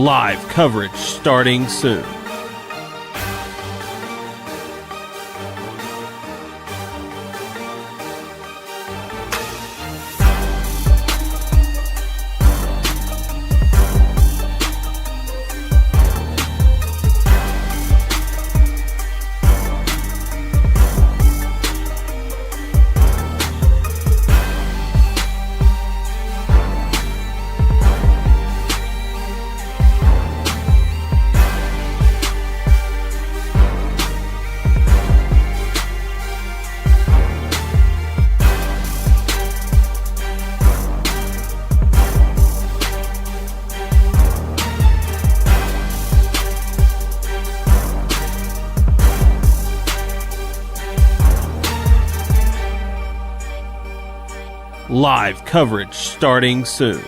Live coverage starting soon. Live coverage starting soon.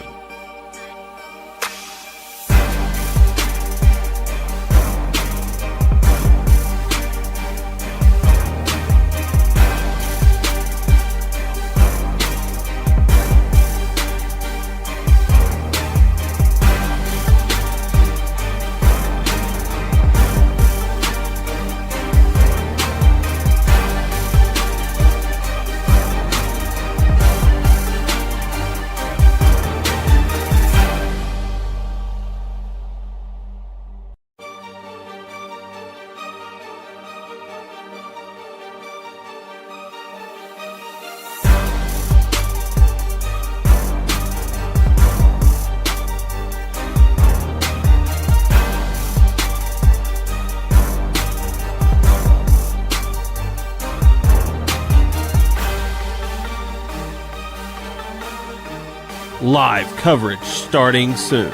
Live coverage starting soon.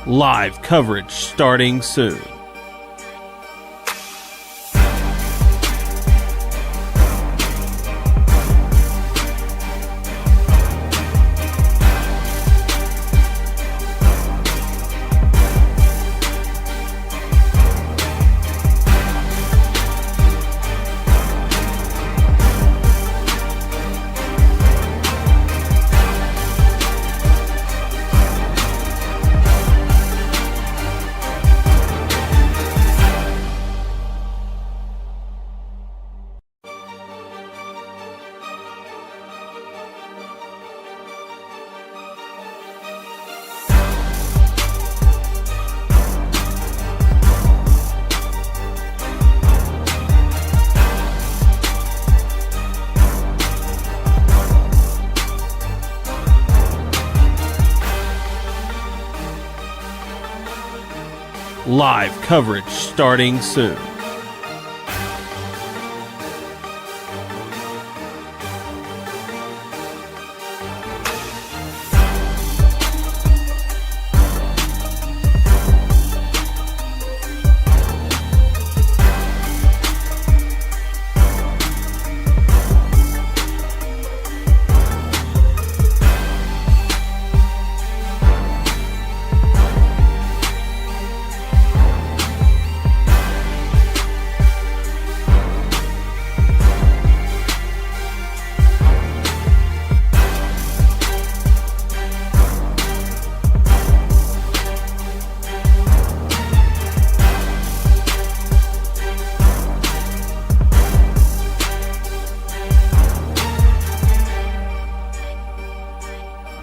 Live coverage starting soon. Live coverage starting soon.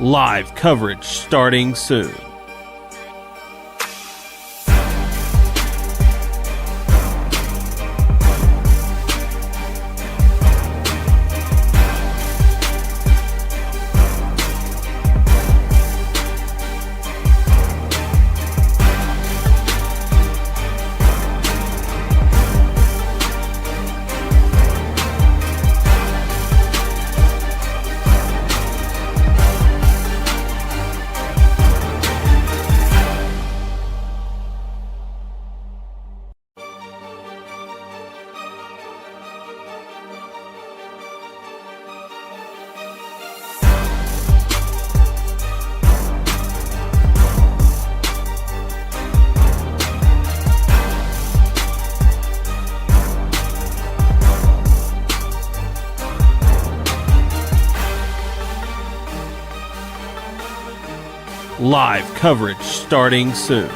Live coverage starting soon. Live coverage starting soon.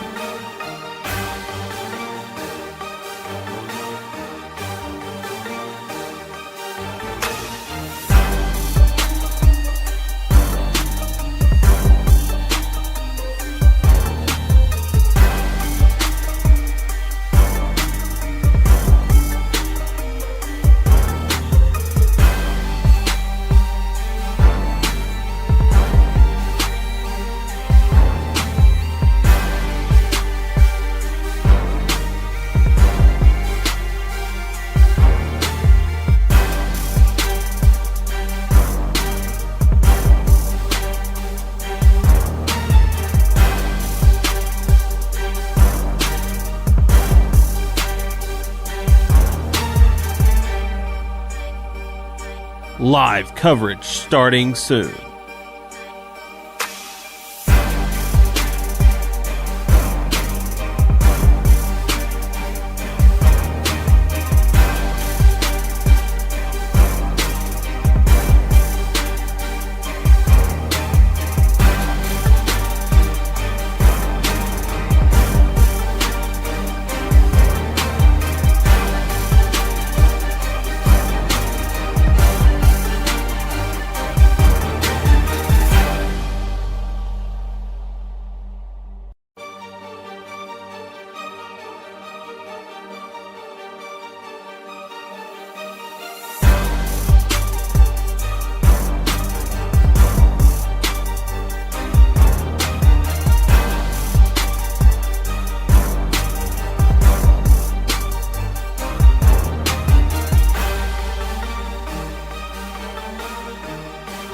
Live coverage starting soon.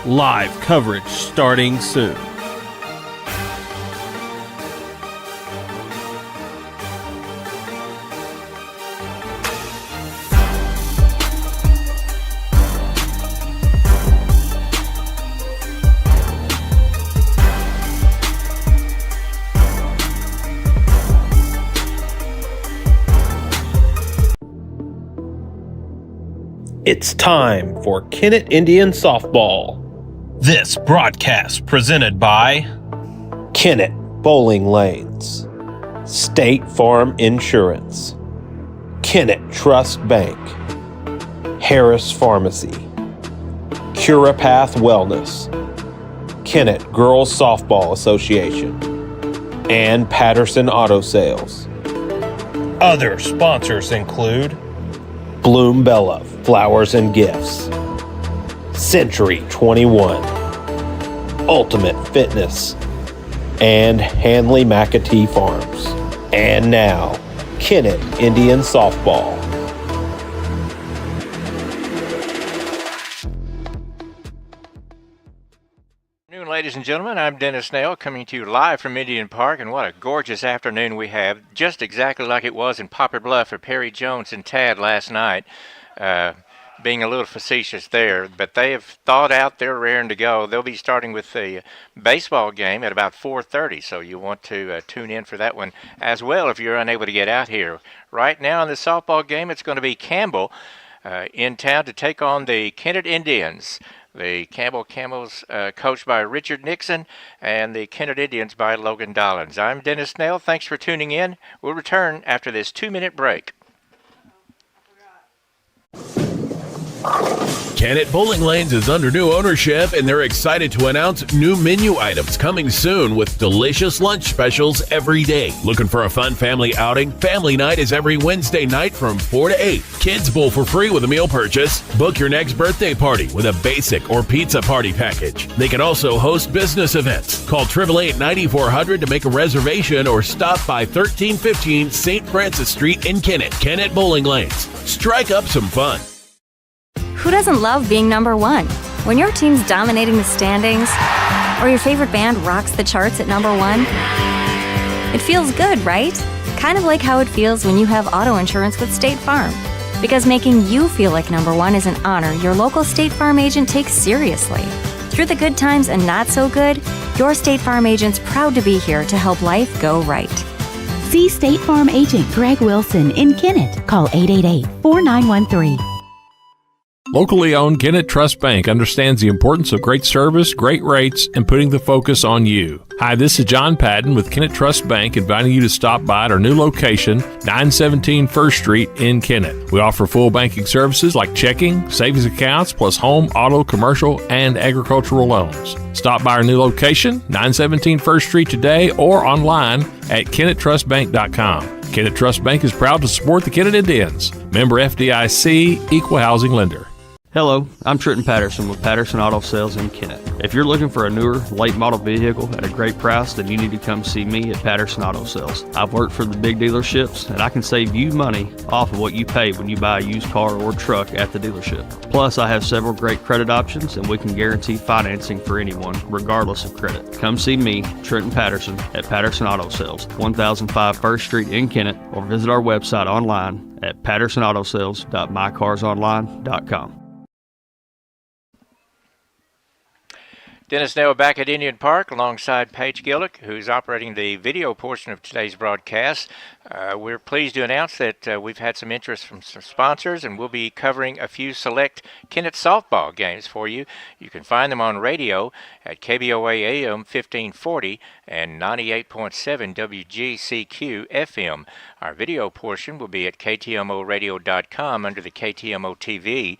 Live coverage starting soon. It's time for Kennett Indian Softball. This broadcast presented by Kennett Bowling Lanes, State Farm Insurance, Kennett Trust Bank, Harris Pharmacy, Curapath Wellness, Kennett Girls Softball Association, and Patterson Auto Sales. Other sponsors include Bloom Bella Flowers and Gifts, Century 21, Ultimate Fitness, and Hanley McAtee Farms. And now, Kennett Indian Softball. Good afternoon, ladies and gentlemen. I'm Dennis Snell coming to you live from Indian Park, and what a gorgeous afternoon we have, just exactly like it was in Poplar Bluff for Perry Jones and Tad last night. Being a little facetious there, but they have thawed out. They're raring to go. They'll be starting with the baseball game at about 4:30, so you want to tune in for that one as well if you're unable to get out here. Right now in the softball game, it's going to be Campbell in town to take on the Kennett Indians. The Campbell Camels coached by Richard Nixon, and the Kennett Indians by Logan Dollins. I'm Dennis Snell. Thanks for tuning in. We'll return after this 2-minute break. Kennett Bowling Lanes is under new ownership, and they're excited to announce new menu items coming soon with delicious lunch specials every day. Looking for a fun family outing? Family night is every Wednesday night from 4 to 8. Kids bowl for free with a meal purchase. Book your next birthday party with a basic or pizza party package. They can also host business events. Call 888-9400 to make a reservation or stop by 1315 St. Francis Street in Kennett. Kennett Bowling Lanes. Strike up some fun. Who doesn't love being number one? When your team's dominating the standings, or your favorite band rocks the charts at number one, it feels good, right? Kind of like how it feels when you have auto insurance with State Farm. Because making you feel like number one is an honor your local State Farm agent takes seriously. Through the good times and not so good, your State Farm agent's proud to be here to help life go right. See State Farm agent Greg Wilson in Kennett. Call 888-4913. Locally owned Kennett Trust Bank understands the importance of great service, great rates, and putting the focus on you. Hi, this is John Patton with Kennett Trust Bank, inviting you to stop by at our new location, 917 First Street in Kennett. We offer full banking services like checking, savings accounts, plus home, auto, commercial, and agricultural loans. Stop by our new location, 917 First Street today, or online at KennettTrustBank.com. Kennett Trust Bank is proud to support the Kennett Indians. Member FDIC, Equal Housing Lender. Hello, I'm Trenton Patterson with Patterson Auto Sales in Kennett. If you're looking for a newer, late model vehicle at a great price, then you need to come see me at Patterson Auto Sales. I've worked for the big dealerships, and I can save you money off of what you pay when you buy a used car or truck at the dealership. Plus, I have several great credit options, and we can guarantee financing for anyone, regardless of credit. Come see me, Trenton Patterson, at Patterson Auto Sales, 1005 First Street in Kennett, or visit our website online at pattersonautosales.mycarsonline.com. Dennis Nail back at Indian Park alongside Paige Gillick, who's operating the video portion of today's broadcast. We're pleased to announce that we've had some interest from some sponsors, and we'll be covering a few select Kennett softball games for you. You can find them on radio at KBOA AM 1540 and 98.7 WGCQ FM. Our video portion will be at KTMOradio.com under the KTMO TV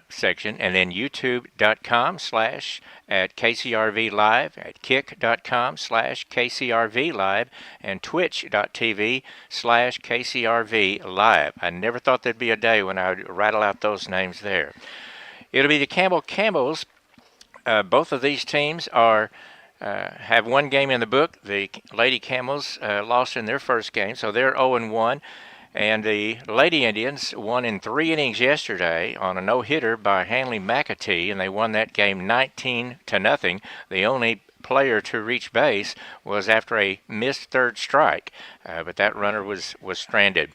section, and then youtube.com/at KCRV Live, at kick.com/KCRV Live, and twitch.tv/KCRV Live. I never thought there'd be a day when I would rattle out those names there. It'll be the Campbell Camels. Both of these teams are have one game in the book. The Lady Camels lost in their first game, so they're 0-1. And the Lady Indians won in 3 innings yesterday on a no-hitter by Hanley McAtee, and they won that game 19-0. The only player to reach base was after a missed third strike, but that runner was stranded.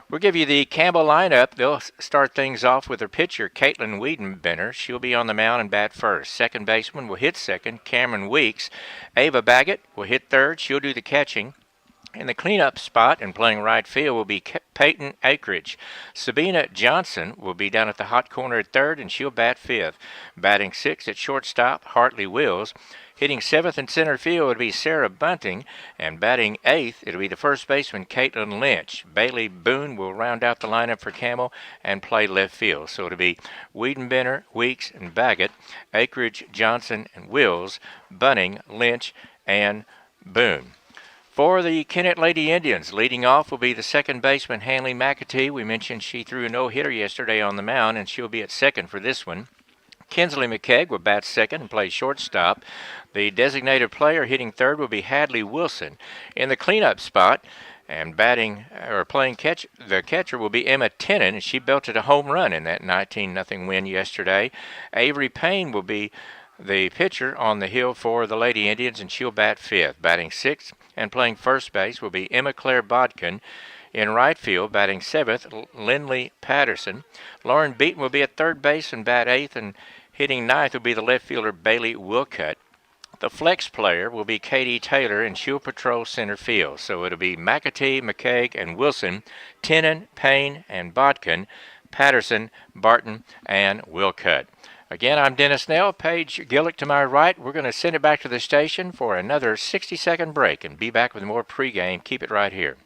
We'll give you the Campbell lineup. They'll start things off with their pitcher, Caitlin Wiedenbender. She'll be on the mound and bat first. Second baseman will hit second, Cameron Weeks. Ava Baggett will hit third. She'll do the catching. In the cleanup spot and playing right field will be Peyton Akridge. Sabina Johnson will be down at the hot corner at third, and she'll bat fifth. Batting sixth at shortstop, Hartley Wills. Hitting seventh in center field would be Sarah Bunting, and batting eighth, it'll be the first baseman, Caitlin Lynch. Bailey Boone will round out the lineup for Campbell and play left field. So it'll be Wiedenbender, Weeks, and Baggett, Akridge, Johnson, and Wills, Bunting, Lynch, and Boone. For the Kennett Lady Indians, leading off will be the second baseman, Hanley McAtee. We mentioned she threw a no-hitter yesterday on the mound, and she'll be at second for this one. Kinsley McKeag will bat second and play shortstop. The designated player hitting third will be Hadley Wilson. In the cleanup spot and batting or playing catch, the catcher will be Emma Tennant, and she belted a home run in that 19-0 win yesterday. Avery Payne will be the pitcher on the hill for the Lady Indians, and she'll bat fifth. Batting sixth and playing first base will be Emma Claire Bodkin. In right field, batting seventh, Lindley Patterson. Lauren Beaton will be at third base and bat eighth, and hitting ninth will be the left fielder Bailey Wilcutt. The flex player will be Katie Taylor, and she'll patrol center field. So it'll be McAtee, McCaig, and Wilson, Tennant, Payne, and Bodkin, Patterson, Barton, and Wilcutt. Again, I'm Dennis Snell. Paige Gillick to my right. We're going to send it back to the station for another 60-second break and be back with more pregame. Keep it right here.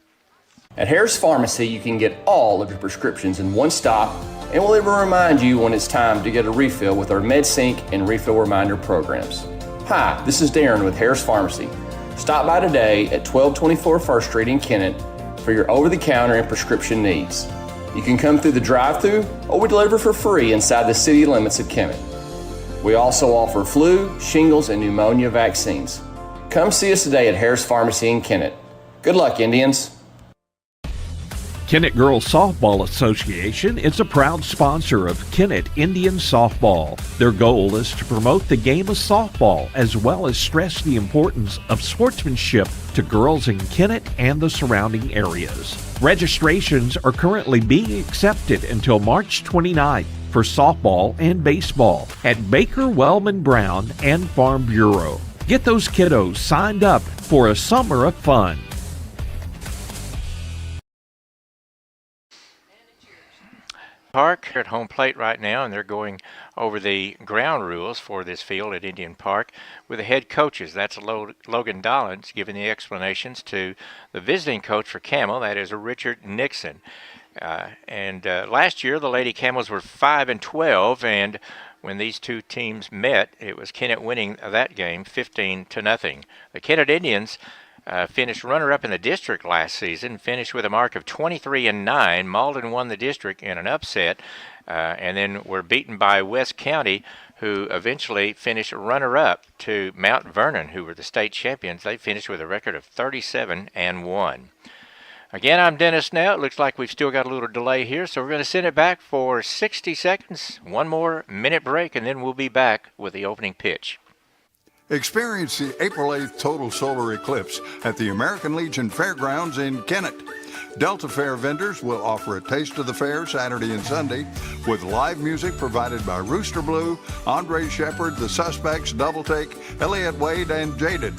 At Harris Pharmacy, you can get all of your prescriptions in one stop, and we'll even remind you when it's time to get a refill with our MedSync and Refill Reminder programs. Hi, this is Darren with Harris Pharmacy. Stop by today at 1224 First Street in Kennett for your over-the-counter and prescription needs. You can come through the drive-thru, or we deliver for free inside the city limits of Kennett. We also offer flu, shingles, and pneumonia vaccines. Come see us today at Harris Pharmacy in Kennett. Good luck, Indians. Kennett Girls Softball Association is a proud sponsor of Kennett Indian Softball. Their goal is to promote the game of softball as well as stress the importance of sportsmanship to girls in Kennett and the surrounding areas. Registrations are currently being accepted until March 29th for softball and baseball at Baker, Wellman Brown, and Farm Bureau. Get those kiddos signed up for a summer of fun. Park at home plate right now, and they're going over the ground rules for this field at Indian Park with the head coaches. That's Logan Dollins giving the explanations to the visiting coach for Camel, that is Richard Nixon. Last year the Lady Camels were 5-12, and when these two teams met, it was Kennett winning that game 15-0. The Kennett Indians finished runner-up in the district last season, finished with a mark of 23-9. Malden won the district in an upset, and then were beaten by West County, who eventually finished runner-up to Mount Vernon, who were the state champions. They finished with a record of 37-1. Again, I'm Dennis now. It looks like we've still got a little delay here, so we're going to send it back for 60 seconds, one more minute break, and then we'll be back with the opening pitch. Experience the April 8th total solar eclipse at the American Legion Fairgrounds in Kennett. Delta Fair vendors will offer a taste of the fair Saturday and Sunday with live music provided by Rooster Blue, Andre Shepard, The Suspects, Double Take, Elliott Wade, and Jaded.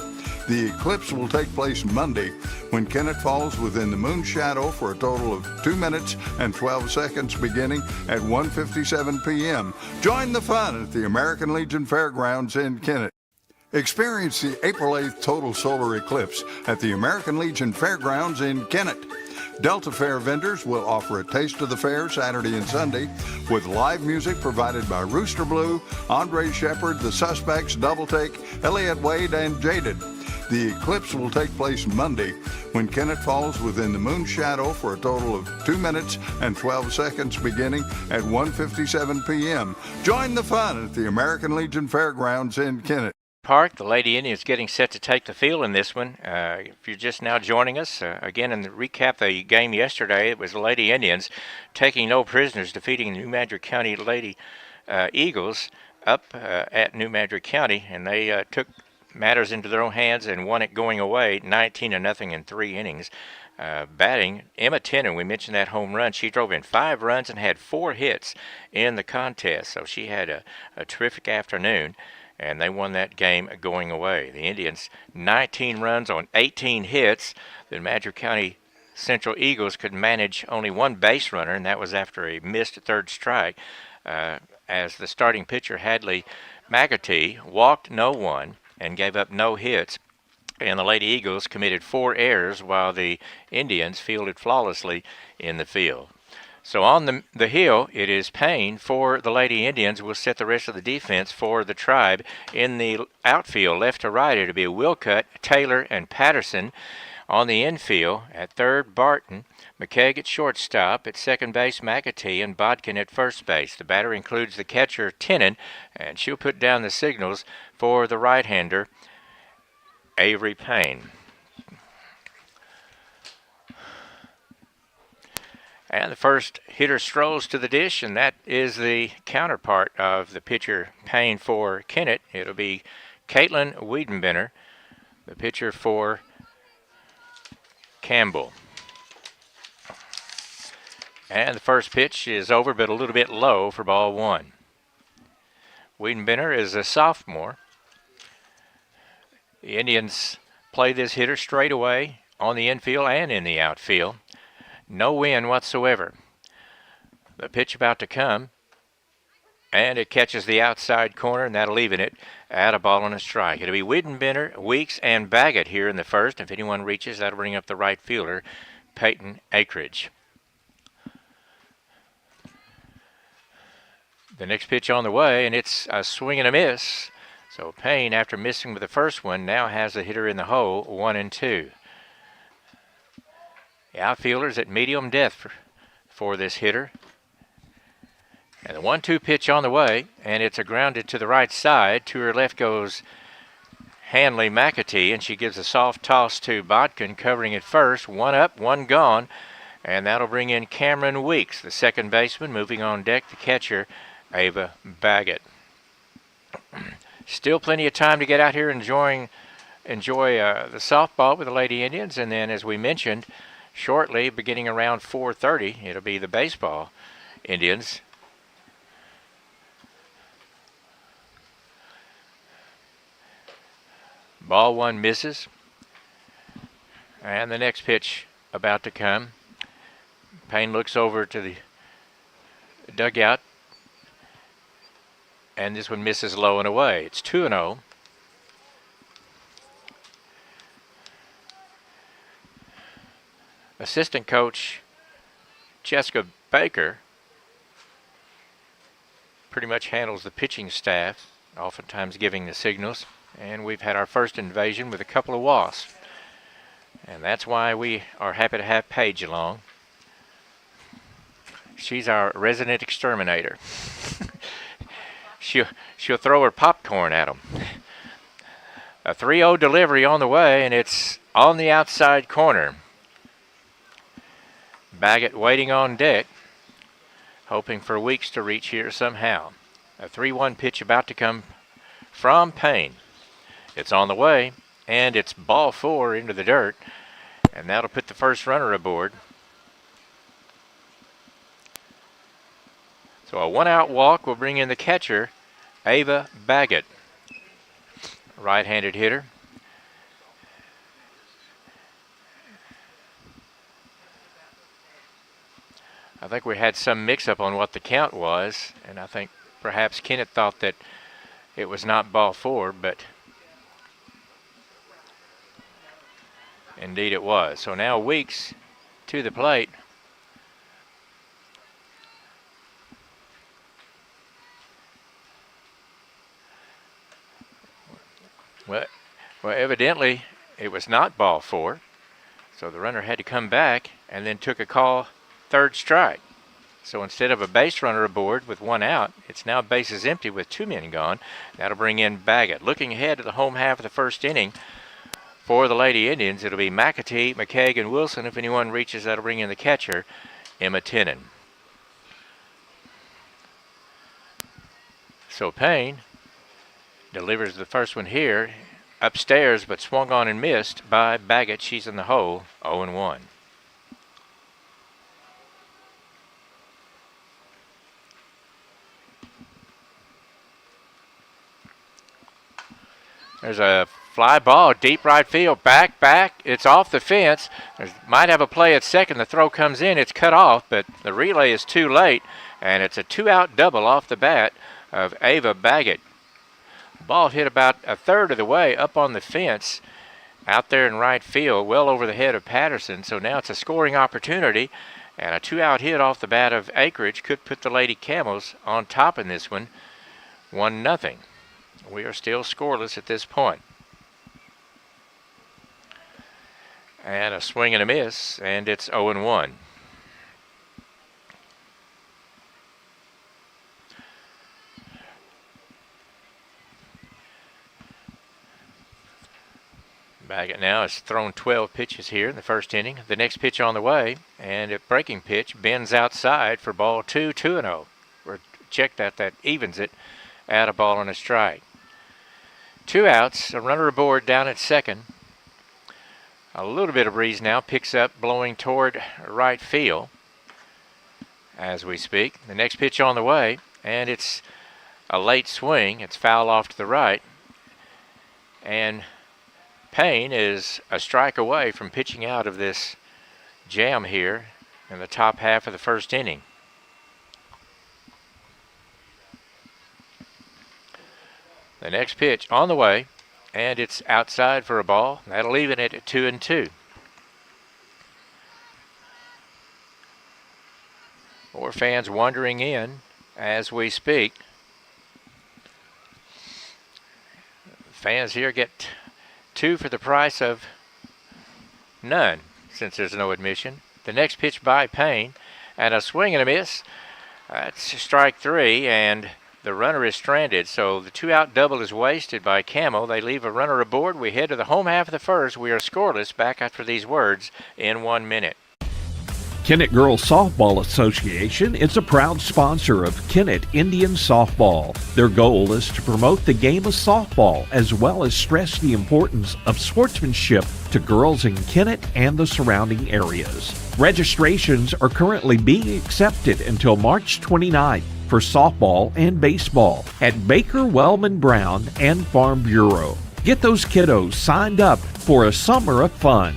The eclipse will take place Monday when Kennett falls within the moon's shadow for a total of 2 minutes and 12 seconds beginning at 1:57 p.m. Join the fun at the American Legion Fairgrounds in Kennett. Experience the April 8th total solar eclipse at the American Legion Fairgrounds in Kennett. Delta Fair vendors will offer a taste of the fair Saturday and Sunday with live music provided by Rooster Blue, Andre Shepard, The Suspects, Double Take, Elliott Wade, and Jaded. The eclipse will take place Monday when Kennett falls within the moon's shadow for a total of 2 minutes and 12 seconds beginning at 1:57 p.m. Join the fun at the American Legion Fairgrounds in Kennett. Park. The Lady Indians getting set to take the field in this one. If you're just now joining us, again, in the recap the game yesterday, it was the Lady Indians taking no prisoners, defeating the New Madrid County Lady Eagles up at New Madrid County, and they took matters into their own hands and won it going away 19-0 in 3 innings. Batting, Emma Tennant, we mentioned that home run. She drove in 5 runs and had 4 hits in the contest, so she had a terrific afternoon, and they won that game going away. The Indians, 19 runs on 18 hits. The Madrid County Central Eagles could manage only 1 base runner, and that was after a missed 3rd strike, as the starting pitcher, Hadley McAtee, walked no one and gave up no hits. And the Lady Eagles committed 4 errors while the Indians fielded flawlessly in the field. So on the hill, it is Payne for the Lady Indians. Will set the rest of the defense for the Tribe. In the outfield, left to right, it'll be Wilcutt, Taylor, and Patterson. On the infield, at third, Barton, McKeag at shortstop, at second base, McAtee, and Bodkin at first base. The batter includes the catcher, Tennant, and she'll put down the signals for the right-hander, Avery Payne. And the first hitter strolls to the dish, and that is the counterpart of the pitcher Payne for Kennett. It'll be Caitlin Wiedenbender, the pitcher for Campbell. And the first pitch is over, but a little bit low for ball 1. Wiedenbender is a sophomore. The Indians play this hitter straight away on the infield and in the outfield. No wind whatsoever. The pitch about to come, and it catches the outside corner, and that'll leave it at a ball and a strike. It'll be Wiedenbender, Weeks, and Baggett here in the first. If anyone reaches, that'll bring up the right fielder, Peyton Akridge. The next pitch on the way, and it's a swing and a miss. So Payne, after missing with the first one, now has a hitter in the hole, 1-2. The outfielder's at medium depth for this hitter. And the 1-2 pitch on the way, and it's a grounded to the right side. To her left goes Hanley McAtee, and she gives a soft toss to Bodkin, covering it first. 1 up, 1 gone, and that'll bring in Cameron Weeks, the second baseman. Moving on deck, the catcher, Ava Baggett. Still plenty of time to get out here and enjoy the softball with the Lady Indians, and then, as we mentioned, shortly, beginning around 4:30, it'll be the baseball Indians. Ball 1 misses, and the next pitch about to come. Payne looks over to dugout, and this one misses low and away. It's 2-0. Assistant coach Jessica Baker pretty much handles the pitching staff, oftentimes giving the signals, and we've had our first invasion with a couple of wasps, and that's why we are happy to have Paige along. She's our resident exterminator. She'll throw her popcorn at them. A 3-0 delivery on the way, and it's on the outside corner. Baggett waiting on deck, hoping for Weeks to reach here somehow. A 3-1 pitch about to come from Payne. It's on the way, and it's ball 4 into the dirt, and that'll put the first runner aboard. So a 1-out walk will bring in the catcher, Ava Baggett, right-handed hitter. I think we had some mix-up on what the count was, and I think perhaps Kennett thought that it was not ball 4, but indeed it was. So now Weeks to the plate. Well, evidently it was not ball 4, so the runner had to come back and then took a call, third strike. So instead of a base runner aboard with 1 out, it's now bases empty with 2 men gone. That'll bring in Baggett. Looking ahead to the home half of the first inning for the Lady Indians, it'll be McAtee, McCaig, and Wilson. If anyone reaches, that'll bring in the catcher, Emma Tennant. So Payne delivers the first one here, upstairs, but swung on and missed by Baggett. She's in the hole, 0-1. There's a fly ball, deep right field, back. It's off the fence. Might have a play at second. The throw comes in. It's cut off, but the relay is too late, and it's a 2-out double off the bat of Ava Baggett. Ball hit about a third of the way up on the fence out there in right field, well over the head of Patterson. So now it's a scoring opportunity, and a 2-out hit off the bat of Acreage could put the Lady Camels on top in this one, 1-0. We are still scoreless at this point. And a swing and a miss, and it's 0-1. Baggett now has thrown 12 pitches here in the first inning. The next pitch on the way, and a breaking pitch bends outside for ball 2, 2-0. We're checked that evens it at a ball and a strike. 2 outs, a runner aboard down at second. A little bit of breeze now picks up, blowing toward right field as we speak. The next pitch on the way, and it's a late swing. It's foul off to the right, and Payne is a strike away from pitching out of this jam here in the top half of the first inning. The next pitch on the way, and it's outside for a ball. That'll even it at 2-2. More fans wandering in as we speak. Fans here get 2 for the price of none, since there's no admission. The next pitch by Payne, and a swing and a miss. That's strike 3, and the runner is stranded. So the 2-out double is wasted by Camel. They leave a runner aboard. We head to the home half of the first. We are scoreless. Back after these words in 1 minute. Kennett Girls Softball Association is a proud sponsor of Kennett Indian Softball. Their goal is to promote the game of softball as well as stress the importance of sportsmanship to girls in Kennett and the surrounding areas. Registrations are currently being accepted until March 29th for softball and baseball at Baker, Wellman Brown, and Farm Bureau. Get those kiddos signed up for a summer of fun.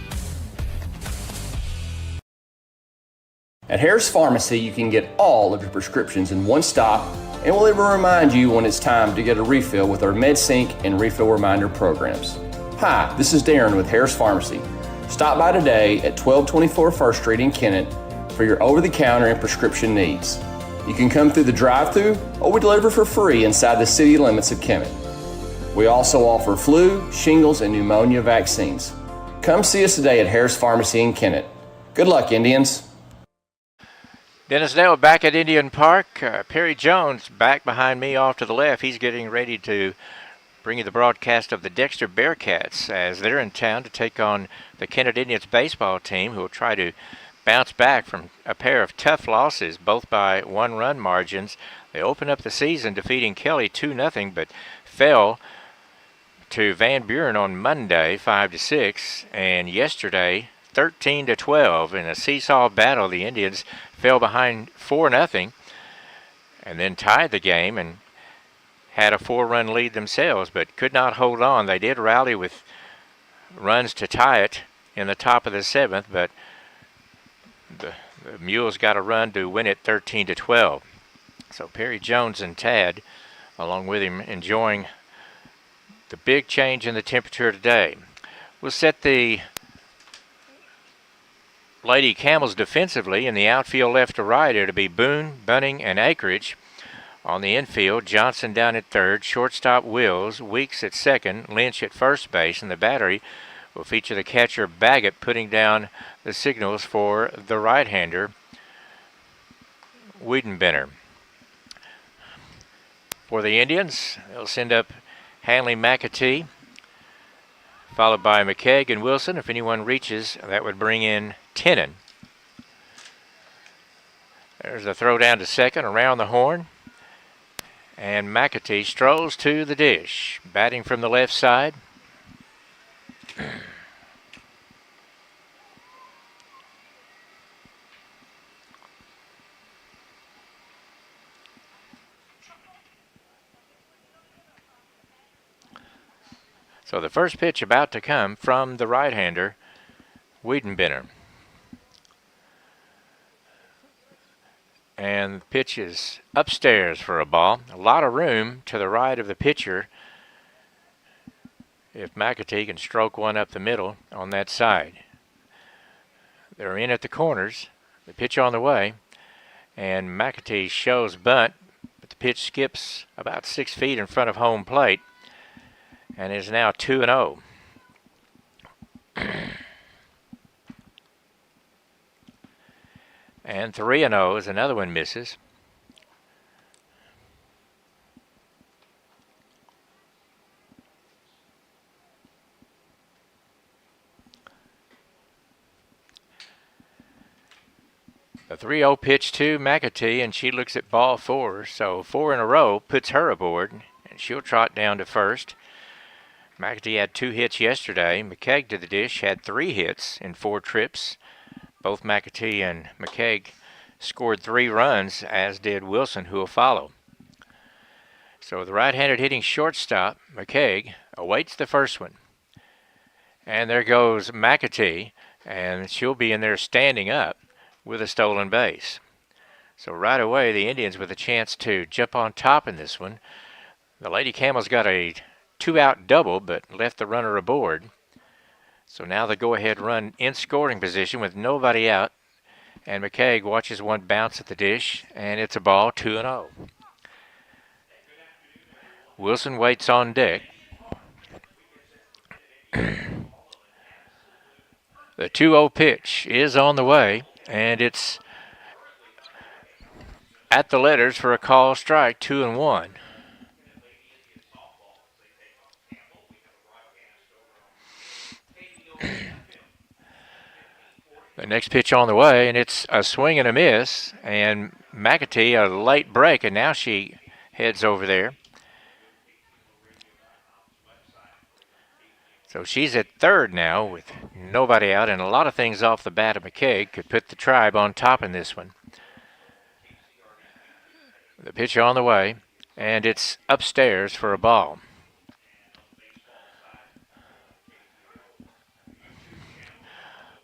At Harris Pharmacy, you can get all of your prescriptions in one stop, and we'll even remind you when it's time to get a refill with our MedSync and Refill Reminder programs. Hi, this is Darren with Harris Pharmacy. Stop by today at 1224 First Street in Kennett for your over-the-counter and prescription needs. You can come through the drive-thru, or we deliver for free inside the city limits of Kennett. We also offer flu, shingles, and pneumonia vaccines. Come see us today at Harris Pharmacy in Kennett. Good luck, Indians. Dennis Dale back at Indian Park. Perry Jones back behind me off to the left. He's getting ready to bring you the broadcast of the Dexter Bearcats as they're in town to take on the Kennett Indians baseball team, who will try to bounce back from a pair of tough losses, both by one-run margins. They opened up the season defeating Kelly 2-0, but fell to Van Buren on Monday 5-6, and yesterday 13-12 in a seesaw battle. The Indians fell behind 4-0 and then tied the game and had a 4-run lead themselves, but could not hold on. They did rally with runs to tie it in the top of the 7th, but the Mules got a run to win it 13-12. So Perry Jones and Tad, along with him, enjoying the big change in the temperature today. We'll set the Lady Camels defensively in the outfield left to right. It'll be Boone, Bunning, and Akridge. On the infield, Johnson down at third, shortstop Wills, Weeks at second, Lynch at first base, and the battery will feature the catcher Baggett putting down the signals for the right-hander Wiedenbender. For the Indians, they'll send up Hanley McAtee, followed by McKeag and Wilson. If anyone reaches, that would bring in Tennant. There's a throw down to second around the horn. And McAtee strolls to the dish, batting from the left side. So the first pitch about to come from the right-hander, Wiedenbender. And the pitch is upstairs for a ball. A lot of room to the right of the pitcher if McAtee can stroke one up the middle on that side. They're in at the corners. The pitch on the way. And McAtee shows bunt, but the pitch skips about 6 feet in front of home plate and is now 2-0. And 3-0 as another one misses. The 3-0 pitch to McAtee, and she looks at ball 4. So 4 in a row puts her aboard, and she'll trot down to first. McAtee had 2 hits yesterday. McKeag to the dish had 3 hits in 4 trips. Both McAtee and McKeag scored 3 runs, as did Wilson, who will follow. So the right-handed hitting shortstop, McKeag, awaits the first one. And there goes McAtee, and she'll be in there standing up with a stolen base. So right away, the Indians with a chance to jump on top in this one. The Lady Camels got a 2-out double, but left the runner aboard. So now the go-ahead run in scoring position with nobody out. And McKeag watches one bounce at the dish, and it's a ball, 2-0. Wilson waits on deck. The 2-0 pitch is on the way, and it's at the letters for a call strike, 2-1. The next pitch on the way, and it's a swing and a miss, and McAtee a late break, and now she heads over there. So she's at third now with nobody out, and a lot of things off the bat of McKeag could put the Tribe on top in this one. The pitch on the way, and it's upstairs for a ball.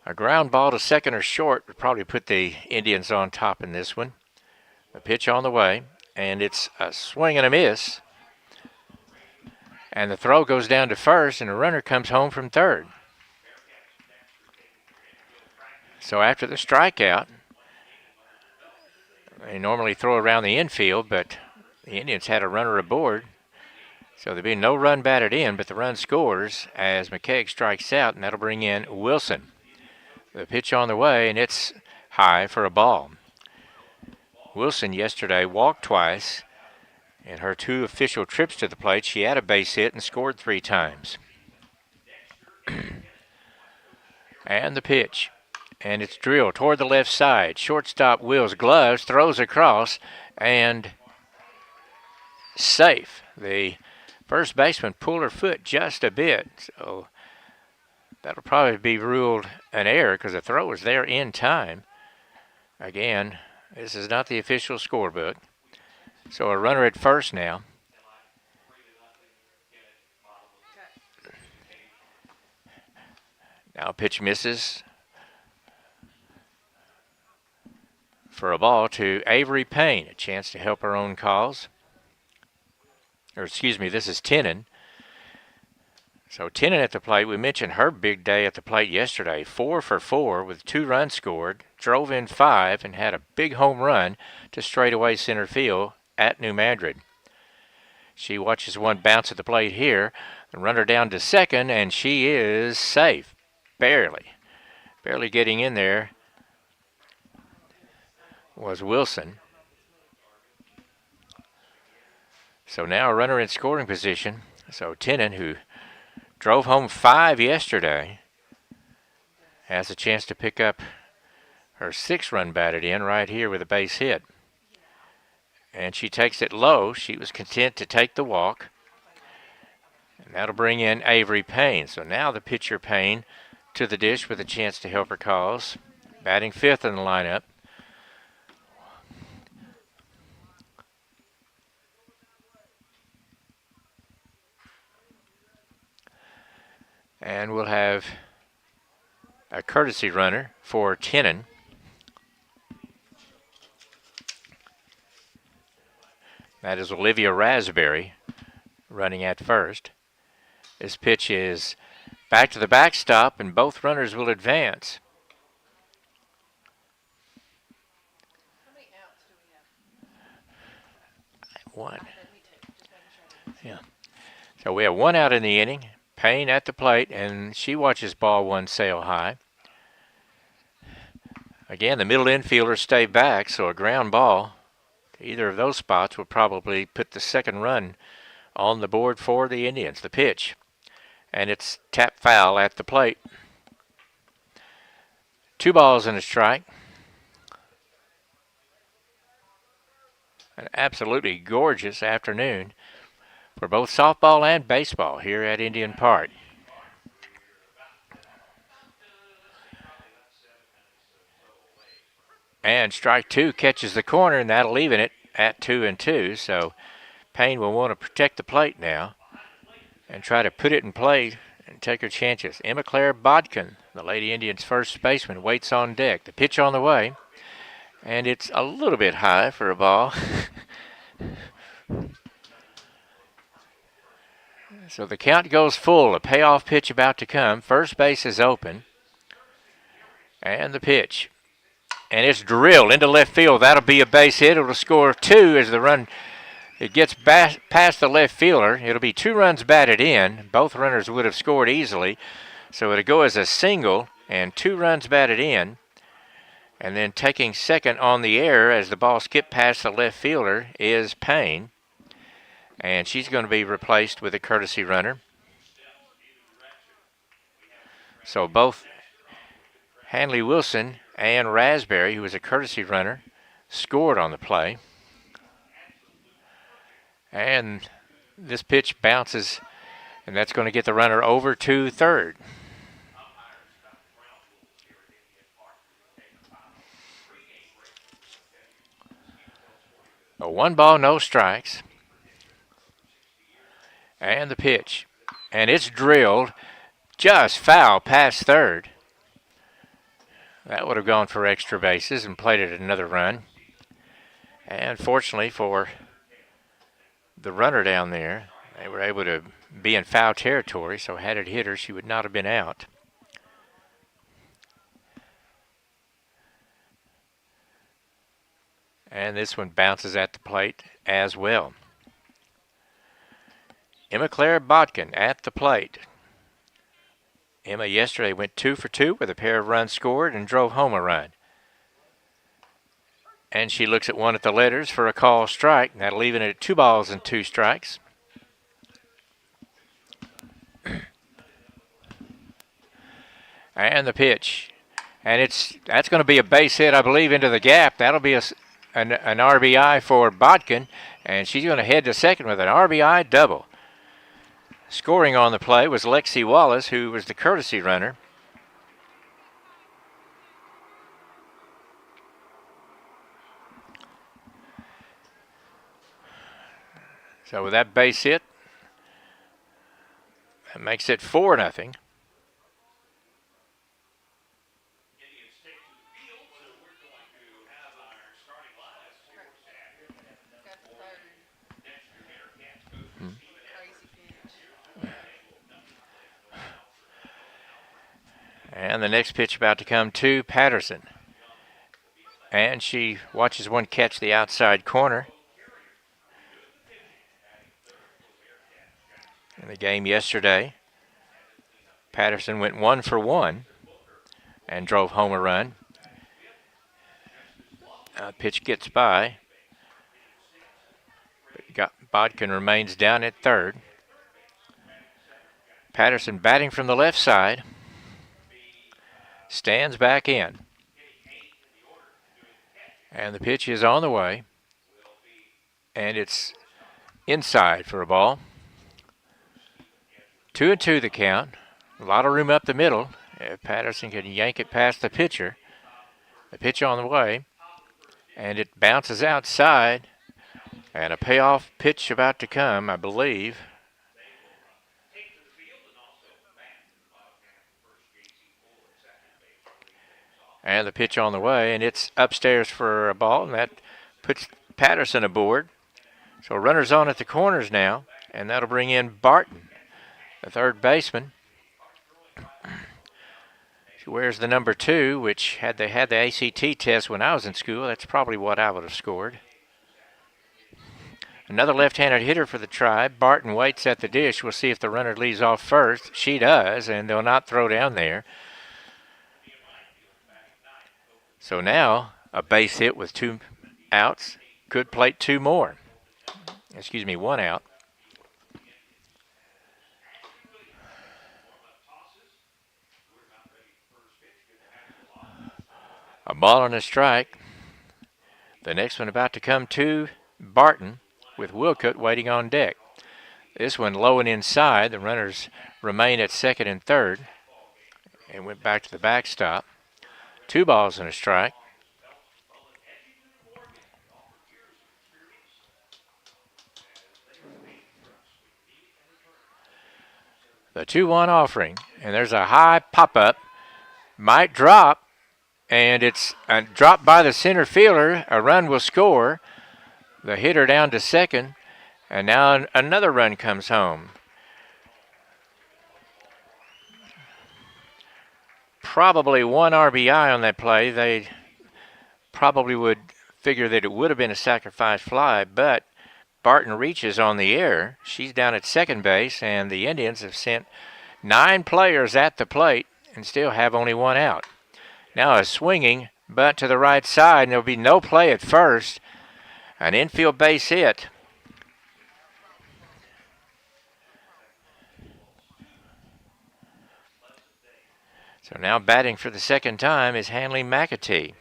A ground ball to second or short would probably put the Indians on top in this one. The pitch on the way, and it's a swing and a miss. And the throw goes down to first, and the runner comes home from third. So after the strikeout, they normally throw around the infield, but the Indians had a runner aboard. So there'll be no run batted in, but the run scores as McKeag strikes out, and that'll bring in Wilson. The pitch on the way, and it's high for a ball. Wilson yesterday walked twice. In her 2 official trips to the plate, she had a base hit and scored 3 times. And the pitch. And it's drilled toward the left side. Shortstop Will's gloves, throws across, and safe. The first baseman pulled her foot just a bit, so that'll probably be ruled an error because the throw was there in time. Again, this is not the official scorebook. So a runner at first now. Now pitch misses for a ball to Avery Payne. A chance to help her own cause. Or excuse me, this is Tennant. So Tennant at the plate. We mentioned her big day at the plate yesterday. 4 for 4 with 2 runs scored. Drove in 5 and had a big home run to straightaway center field at New Madrid. She watches one bounce at the plate here. The runner down to second, and she is safe. Barely getting in there was Wilson. So now a runner in scoring position. So Tennant, who drove home 5 yesterday, has a chance to pick up her 6th run batted in right here with a base hit. And she takes it low. She was content to take the walk. And that'll bring in Avery Payne. So now the pitcher Payne to the dish with a chance to help her cause. Batting 5th in the lineup. And we'll have a courtesy runner for Tennant. That is Olivia Raspberry running at first. This pitch is back to the backstop, and both runners will advance. How many outs do we have? 1. Yeah. So we have 1 out in the inning. Payne at the plate, and she watches ball 1 sail high. Again, the middle infielders stay back, so a ground ball to either of those spots will probably put the 2nd run on the board for the Indians. The pitch, and it's tap foul at the plate. 2 balls and a strike. An absolutely gorgeous afternoon for both softball and baseball here at Indian Park. And strike 2 catches the corner, and that'll even it at 2-2. So Payne will want to protect the plate now and try to put it in play and take her chances. Emma Claire Bodkin, the Lady Indians' first baseman, waits on deck. The pitch on the way, and it's a little bit high for a ball. So the count goes full. A payoff pitch about to come. First base is open. And the pitch. And it's drilled into left field. That'll be a base hit. It'll score 2 as the run it gets past the left fielder. It'll be 2 runs batted in. Both runners would have scored easily. So it'll go as a single and 2 runs batted in. And then taking second on the air as the ball skipped past the left fielder is Payne. And she's going to be replaced with a courtesy runner. So both Hanley Wilson and Raspberry, who was a courtesy runner, scored on the play. And this pitch bounces, and that's going to get the runner over to third. A 1 ball, no strikes. And the pitch. And it's drilled just foul past third. That would have gone for extra bases and plated another run. And fortunately for the runner down there, they were able to be in foul territory, so had it hit her, she would not have been out. And this one bounces at the plate as well. Emma Claire Bodkin at the plate. Emma yesterday went 2 for 2 with a pair of runs scored and drove home a run. And she looks at one at the letters for a call strike. That'll leave it at 2 balls and 2 strikes. And the pitch. And that's going to be a base hit, I believe, into the gap. That'll be an RBI for Bodkin. And she's going to head to second with an RBI double. Scoring on the play was Lexi Wallace, who was the courtesy runner. So with that base hit, that makes it 4-0. And the next pitch about to come to Patterson. And she watches one catch the outside corner. In the game yesterday, Patterson went 1 for 1 and drove home a run. Pitch gets by. Bodkin remains down at third. Patterson batting from the left side. Stands back in. And the pitch is on the way. And it's inside for a ball. 2-2 the count. A lot of room up the middle. If Patterson can yank it past the pitcher. The pitch on the way. And it bounces outside. And a payoff pitch about to come, I believe. And the pitch on the way, and it's upstairs for a ball, and that puts Patterson aboard. So runners on at the corners now, and that'll bring in Barton, the third baseman. She wears the number 2, which had they had the ACT test when I was in school, that's probably what I would have scored. Another left-handed hitter for the Tribe. Barton waits at the dish. We'll see if the runner leads off first. She does, and they'll not throw down there. So now a base hit with 2 outs could plate 2 more. Excuse me, 1 out. A ball and a strike. The next one about to come to Barton with Wilcutt waiting on deck. This one low and inside. The runners remain at second and third and went back to the backstop. 2 balls and a strike. The 2-1 offering, and there's a high pop-up. Might drop, and it's dropped by the center fielder. A run will score. The hitter down to second, and now another run comes home. Probably 1 RBI on that play. They probably would figure that it would have been a sacrifice fly, but Barton reaches on the air. She's down at second base, and the Indians have sent 9 players at the plate and still have only 1 out. Now a swinging bunt to the right side, and there'll be no play at first. An infield base hit. So now batting for the second time is Hanley McAtee.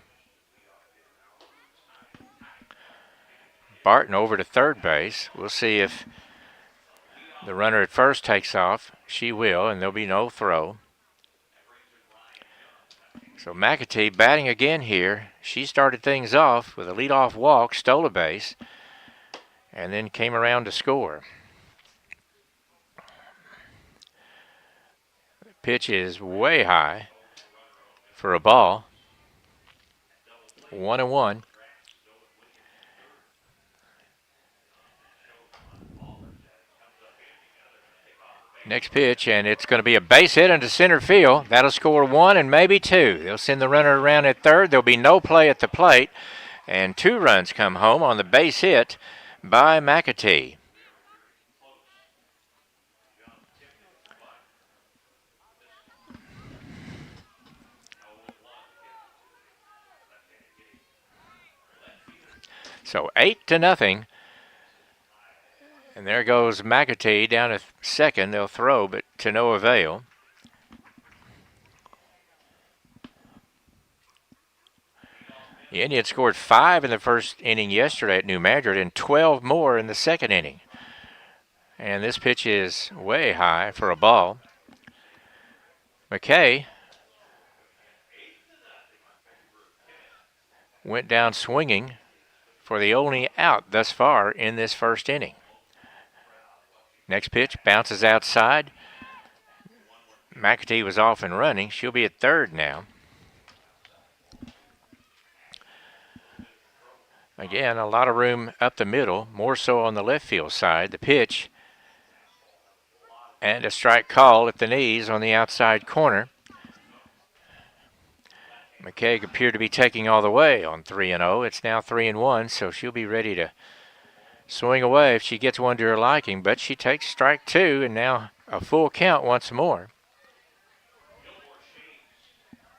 Barton over to third base. We'll see if the runner at first takes off. She will, and there'll be no throw. So McAtee batting again here. She started things off with a leadoff walk, stole a base, and then came around to score. The pitch is way high for a ball. 1-1. Next pitch, and it's going to be a base hit into center field. That'll score 1 and maybe 2. They'll send the runner around at third. There'll be no play at the plate, and 2 runs come home on the base hit by McAtee. So 8-0. And there goes McAtee down to second. They'll throw, but to no avail. The Indians scored 5 in the first inning yesterday at New Madrid and 12 more in the second inning. And this pitch is way high for a ball. McKay went down swinging for the only out thus far in this first inning. Next pitch bounces outside. McAtee was off and running. She'll be at third now. Again, a lot of room up the middle, more so on the left field side. The pitch and a strike call at the knees on the outside corner. McKay appeared to be taking all the way on 3-0. It's now 3-1, so she'll be ready to swing away if she gets one to her liking, but she takes strike 2 and now a full count once more.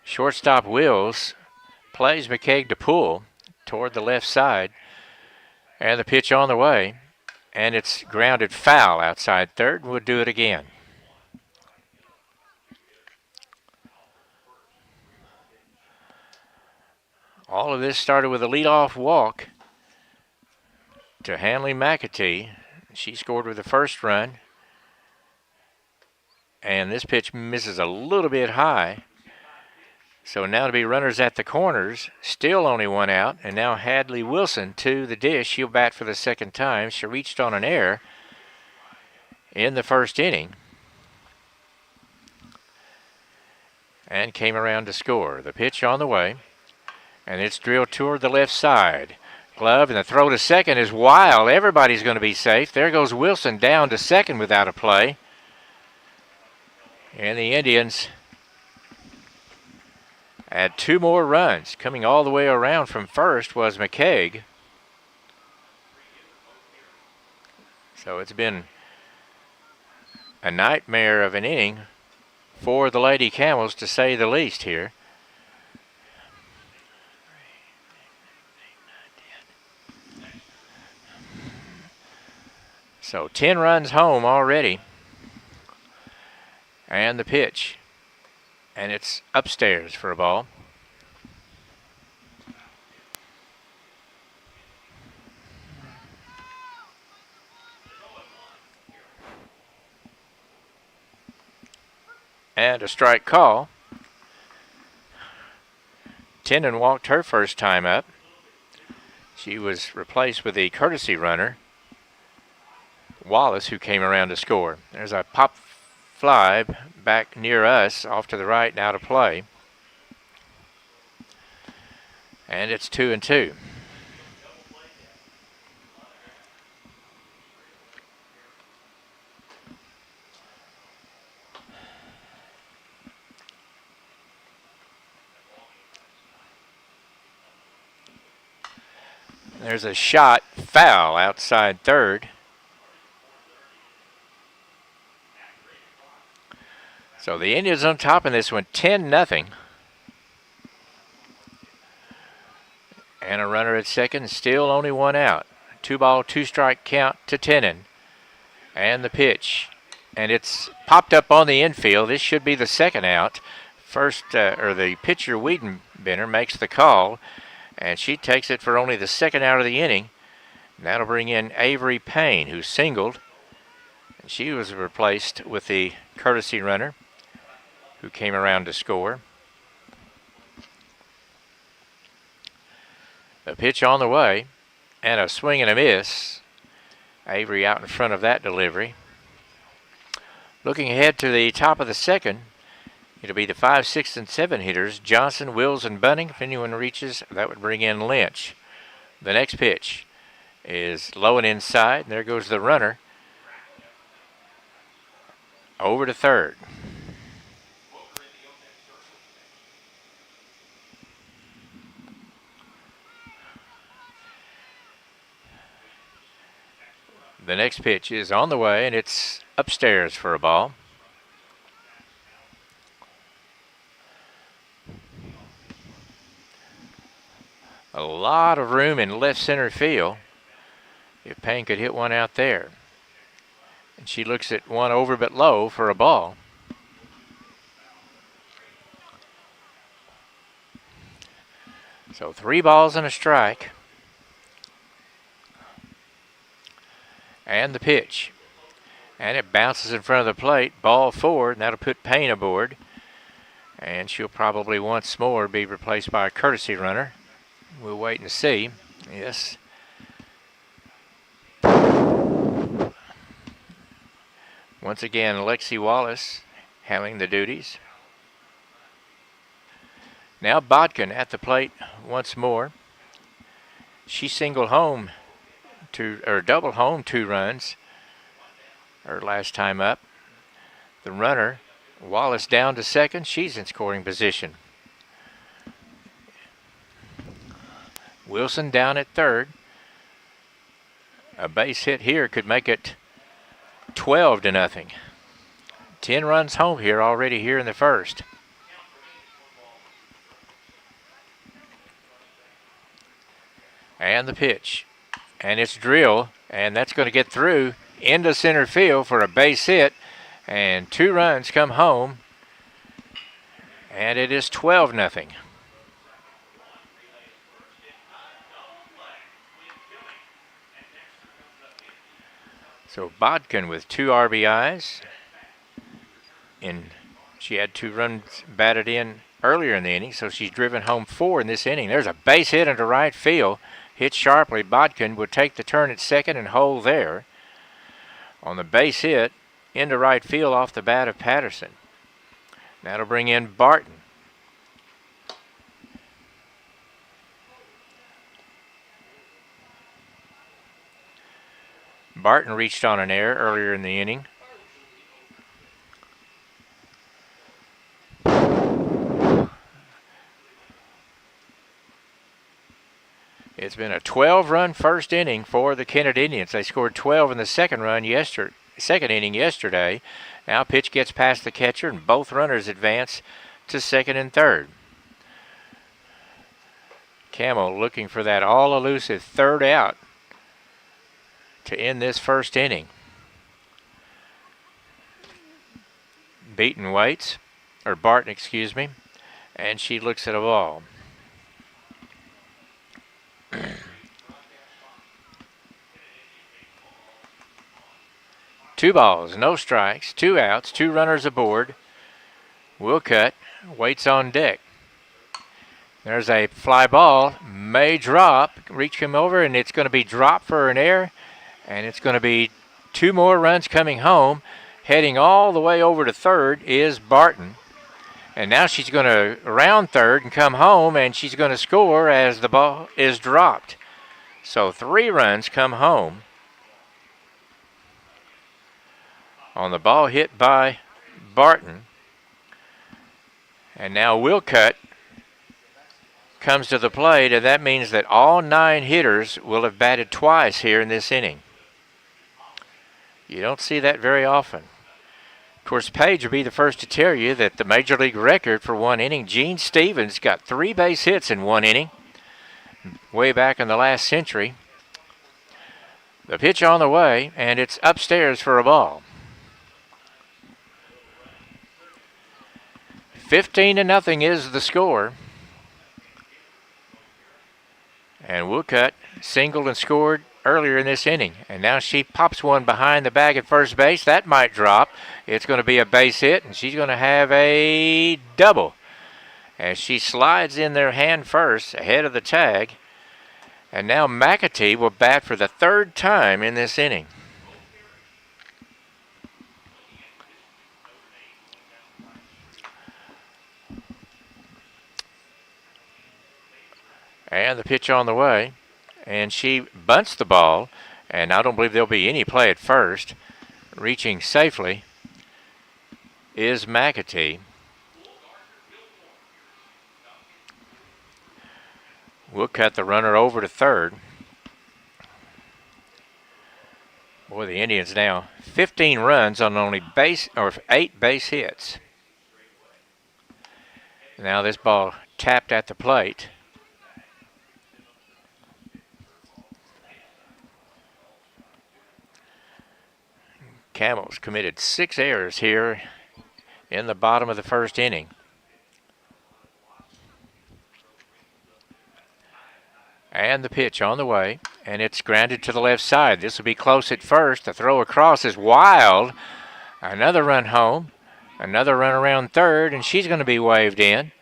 Shortstop Wills plays McKay to pull toward the left side, and the pitch on the way, and it's grounded foul outside third, and we'll do it again. All of this started with a leadoff walk to Hanley McAtee. She scored with the first run. And this pitch misses a little bit high. So now to be runners at the corners, still only 1 out, and now Hadley Wilson to the dish. She'll bat for the second time. She reached on an error in the first inning and came around to score. The pitch on the way, and it's drilled toward the left side. Glove, and the throw to second is wild. Everybody's going to be safe. There goes Wilson down to second without a play. And the Indians add 2 more runs. Coming all the way around from first was McKay. So it's been a nightmare of an inning for the Lady Camels, to say the least here. So 10 runs home already. And the pitch. And it's upstairs for a ball. And a strike call. Tendon walked her first time up. She was replaced with the courtesy runner, Wallace, who came around to score. There's a pop fly back near us, off to the right, now to play. And it's 2-2. There's a shot foul outside third. So the Indians on top in this one, 10-0. And a runner at second, still only 1 out. 2-ball, 2-strike count to Tennant. And the pitch. And it's popped up on the infield. This should be the second out. The pitcher, Wiedenbender, makes the call. And she takes it for only the second out of the inning. And that'll bring in Avery Payne, who singled. And she was replaced with the courtesy runner, who came around to score. The pitch on the way, and a swing and a miss. Avery out in front of that delivery. Looking ahead to the top of the second, It'll be the 5, 6, and 7 hitters, Johnson, Wills, and Bunning. If anyone reaches, that would bring in Lynch. The next pitch is low and inside, and there goes the runner over to third. The next pitch is on the way, and it's upstairs for a ball. A lot of room in left center field if Payne could hit one out there. And she looks at one over but low for a ball. So 3 balls and a strike. And the pitch. And it bounces in front of the plate. Ball 4, and that'll put Payne aboard. And she'll probably once more be replaced by a courtesy runner. We'll wait and see. Yes. Once again, Lexi Wallace handling the duties. Now Bodkin at the plate once more. She singled home double home 2 runs her last time up. The runner, Wallace, down to second. She's in scoring position. Wilson down at third. A base hit here could make it 12-0. 10 runs home here already here in the first. And the pitch. And it's drilled, and that's going to get through into center field for a base hit. And 2 runs come home. And it is 12-0. So Bodkin with 2 RBIs. She had 2 runs batted in earlier in the inning, so she's driven home 4 in this inning. There's a base hit into right field. Hit sharply. Bodkin would take the turn at second and hold there. On the base hit into right field off the bat of Patterson. That'll bring in Barton. Barton reached on an error earlier in the inning. It's been a 12-run first inning for the Kennett Indians. They scored 12 in the second inning yesterday. Now pitch gets past the catcher, and both runners advance to second and third. Camel looking for that all-elusive third out to end this first inning. Barton waits, and she looks at a ball. Two balls, no strikes, 2 outs, 2 runners aboard. Wilcutt waits on deck. There's a fly ball, may drop, reach him over, and it's going to be dropped for an error. And it's going to be 2 more runs coming home. Heading all the way over to third is Barton. And now she's going to round third and come home, and she's going to score as the ball is dropped. So 3 runs come home on the ball hit by Barton. And now Wilcutt comes to the plate, and that means that all 9 hitters will have batted twice here in this inning. You don't see that very often. Of course, Page will be the first to tell you that the Major League record for 1 inning, Gene Stevens got 3 base hits in 1 inning way back in the last century. The pitch on the way, and it's upstairs for a ball. 15-0 is the score. And Wilcutt singled and scored earlier in this inning. And now she pops one behind the bag at first base. That might drop. It's going to be a base hit, and she's going to have a double as she slides in their hand first ahead of the tag. And now McAtee will bat for the 3rd time in this inning. And the pitch on the way. And she bunts the ball, and I don't believe there'll be any play at first. Reaching safely is McAtee. We'll cut the runner over to third. Boy, the Indians now 15 runs on only 8 base hits. Now this ball tapped at the plate. Camels committed 6 errors here in the bottom of the first inning. And the pitch on the way, and it's grounded to the left side. This will be close at first. The throw across is wild. Another run home, another run around third, and she's going to be waved in.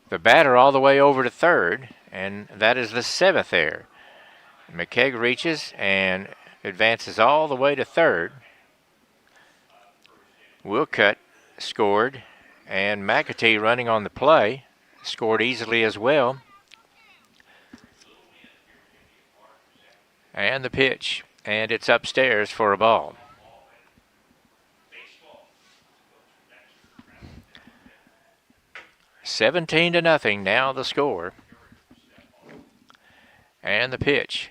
The batter all the way over to third, and that is the 7th error. McKeag reaches and advances all the way to third. Wilcutt scored, and McAtee running on the play scored easily as well. And the pitch, and it's upstairs for a ball. $17-0 now the score. And the pitch.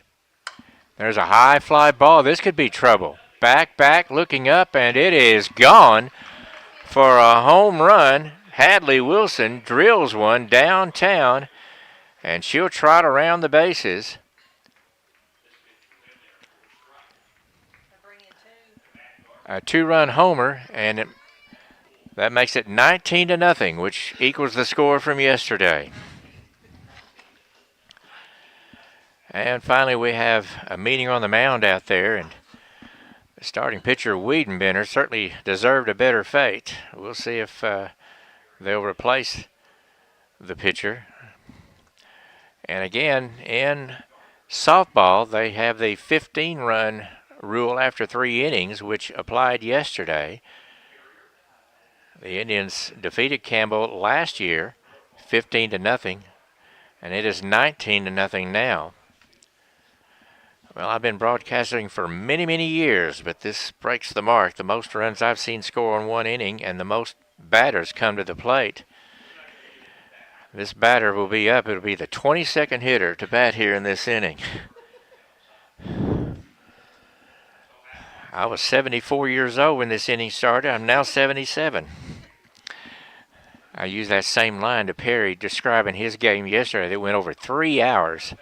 There's a high fly ball. This could be trouble. Back, looking up, and it is gone for a home run. Hadley Wilson drills one downtown, and she'll trot around the bases. A 2-run homer, and that makes it 19-0, which equals the score from yesterday. And finally, we have a meeting on the mound out there, and the starting pitcher, Wiedenbender, certainly deserved a better fate. We'll see if they'll replace the pitcher. And again, in softball, they have the 15-run rule after 3 innings, which applied yesterday. The Indians defeated Campbell last year, 15-0, and it is 19-0 now. Well, I've been broadcasting for many, many years, but this breaks the mark. The most runs I've seen score in 1 inning, and the most batters come to the plate. This batter will be up. It'll be the 22nd hitter to bat here in this inning. I was 74 years old when this inning started. I'm now 77. I used that same line to Perry describing his game yesterday that went over 3 hours.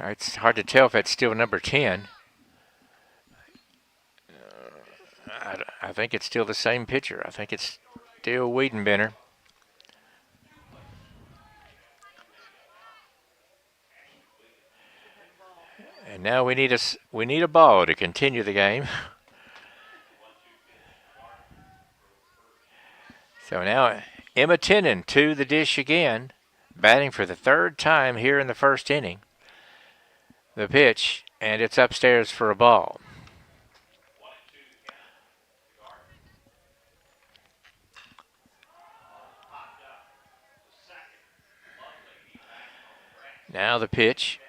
It's hard to tell if it's still number 10. I think it's still the same pitcher. I think it's still Wiedenbender. And now we need a ball to continue the game. So now Emma Tennant to the dish again, batting for the 3rd time here in the first inning. The pitch, and it's upstairs for a ball. Now the pitch.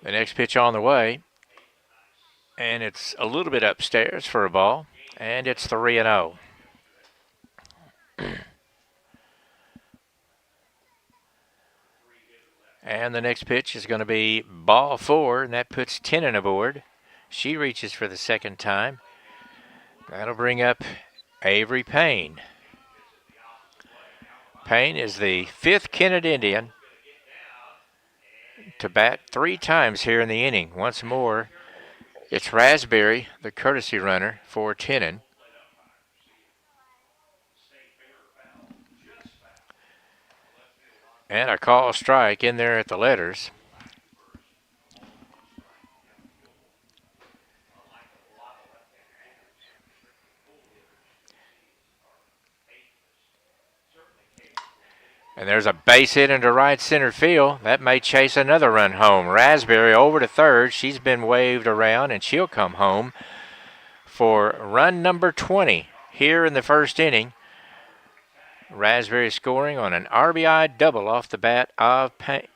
The next pitch on the way, and it's a little bit upstairs for a ball, and it's 3-0. And the next pitch is going to be ball 4, and that puts Tennant aboard. She reaches for the 2nd time. That'll bring up Avery Payne. Payne is the 5th Kennett Indian to bat 3 times here in the inning. Once more, it's Raspberry, the courtesy runner for Tennant. And a call strike in there at the letters. And there's a base hit into right center field. That may chase another run home. Raspberry over to third. She's been waved around, and she'll come home for run number 20 here in the first inning. Raspberry scoring on an RBI double off the bat of Payne.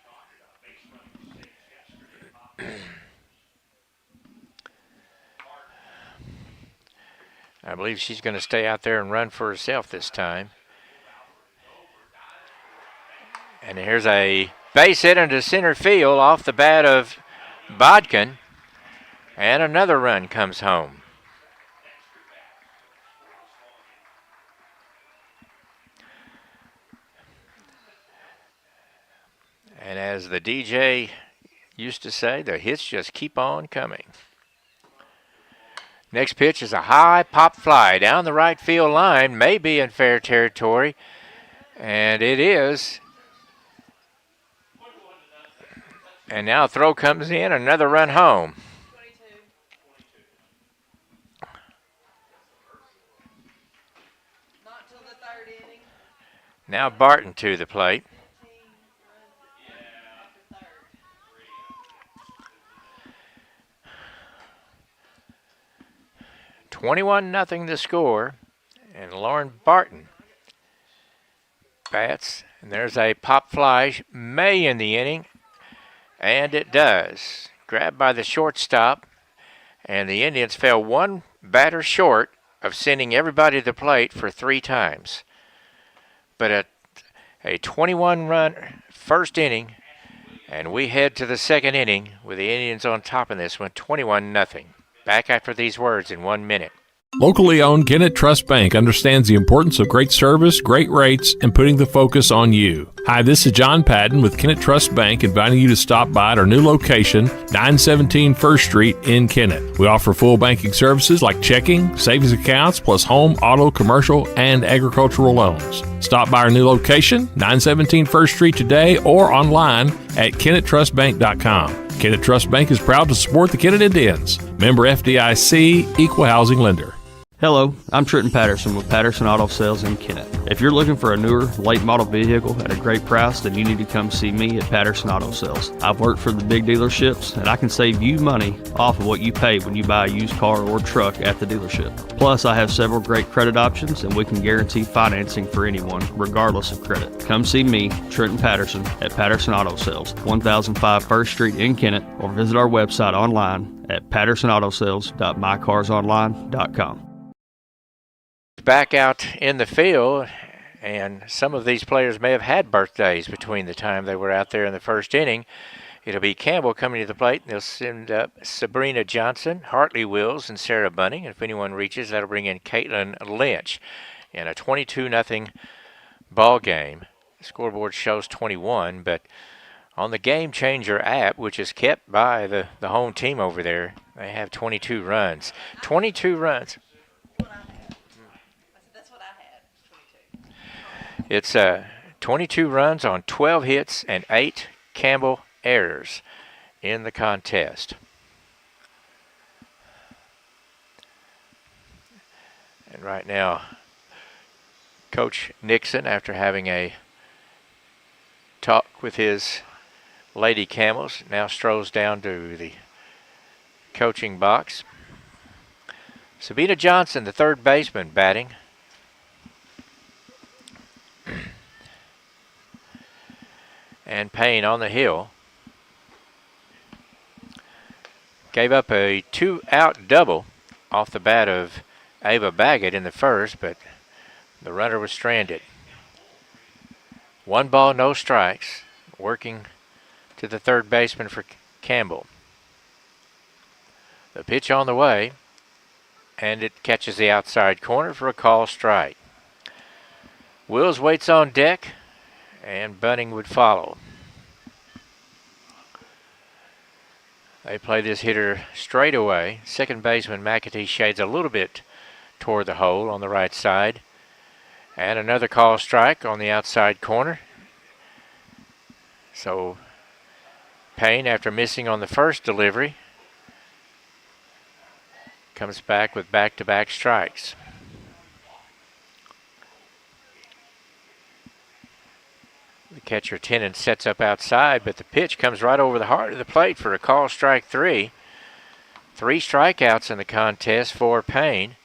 I believe she's going to stay out there and run for herself this time. And here's a base hit into center field off the bat of Bodkin. And another run comes home. And as the DJ used to say, the hits just keep on coming. Next pitch is a high pop fly down the right field line, may be in fair territory, and it is. And now a throw comes in, another run home. Not till the third inning. Now Barton to the plate. $21-0 the score, and Lauren Barton bats, and there's a pop fly, may in the inning, and it does. Grabbed by the shortstop, and the Indians fell one batter short of sending everybody to the plate for 3 times. But a 21-run first inning, and we head to the second inning with the Indians on top of this one, 21-0. Back after these words in 1 minute. Locally owned Kennett Trust Bank understands the importance of great service, great rates, and putting the focus on you. Hi, this is John Padden with Kennett Trust Bank, inviting you to stop by at our new location, 917 First Street in Kennett. We offer full banking services like checking, savings accounts, plus home, auto, commercial, and agricultural loans. Stop by our new location, 917 First Street today, or online at KennettTrustBank.com. Kennett Trust Bank is proud to support the Kennett Indians. Member FDIC, Equal Housing Lender. Hello, I'm Trenton Patterson with Patterson Auto Sales in Kennett. If you're looking for a newer, late model vehicle at a great price, then you need to come see me at Patterson Auto Sales. I've worked for the big dealerships, and I can save you money off of what you pay when you buy a used car or truck at the dealership. Plus, I have several great credit options, and we can guarantee financing for anyone, regardless of credit. Come see me, Trenton Patterson, at Patterson Auto Sales, 1005 First Street in Kennett, or visit our website online at pattersonautosales.mycarsonline.com. Back out in the field, and some of these players may have had birthdays between the time they were out there in the first inning. It'll be Campbell coming to the plate. They'll send up Sabrina Johnson, Hartley Wills, and Sarah Bunning. If anyone reaches, that'll bring in Caitlin Lynch in a 22-0 ball game. The scoreboard shows 21, but on the Game Changer app, which is kept by the home team over there, they have 22 runs. 22 runs. It's 22 runs on 12 hits and 8 Campbell errors in the contest. And right now, Coach Nixon, after having a talk with his Lady Camels, now strolls down to the coaching box. Sabina Johnson, the third baseman, batting. And Payne on the hill. Gave up a 2-out double off the bat of Ava Baggett in the first, but the runner was stranded. 1 ball, no strikes, working to the third baseman for Campbell. The pitch on the way, and it catches the outside corner for a call strike. Wills waits on deck, and Bunning would follow. They play this hitter straight away. Second baseman McAtee shades a little bit toward the hole on the right side. And another call strike on the outside corner. So Payne, after missing on the first delivery, comes back with back-to-back strikes. The catcher Tennant sets up outside, but the pitch comes right over the heart of the plate for a call, strike three. 3 strikeouts in the contest for Payne.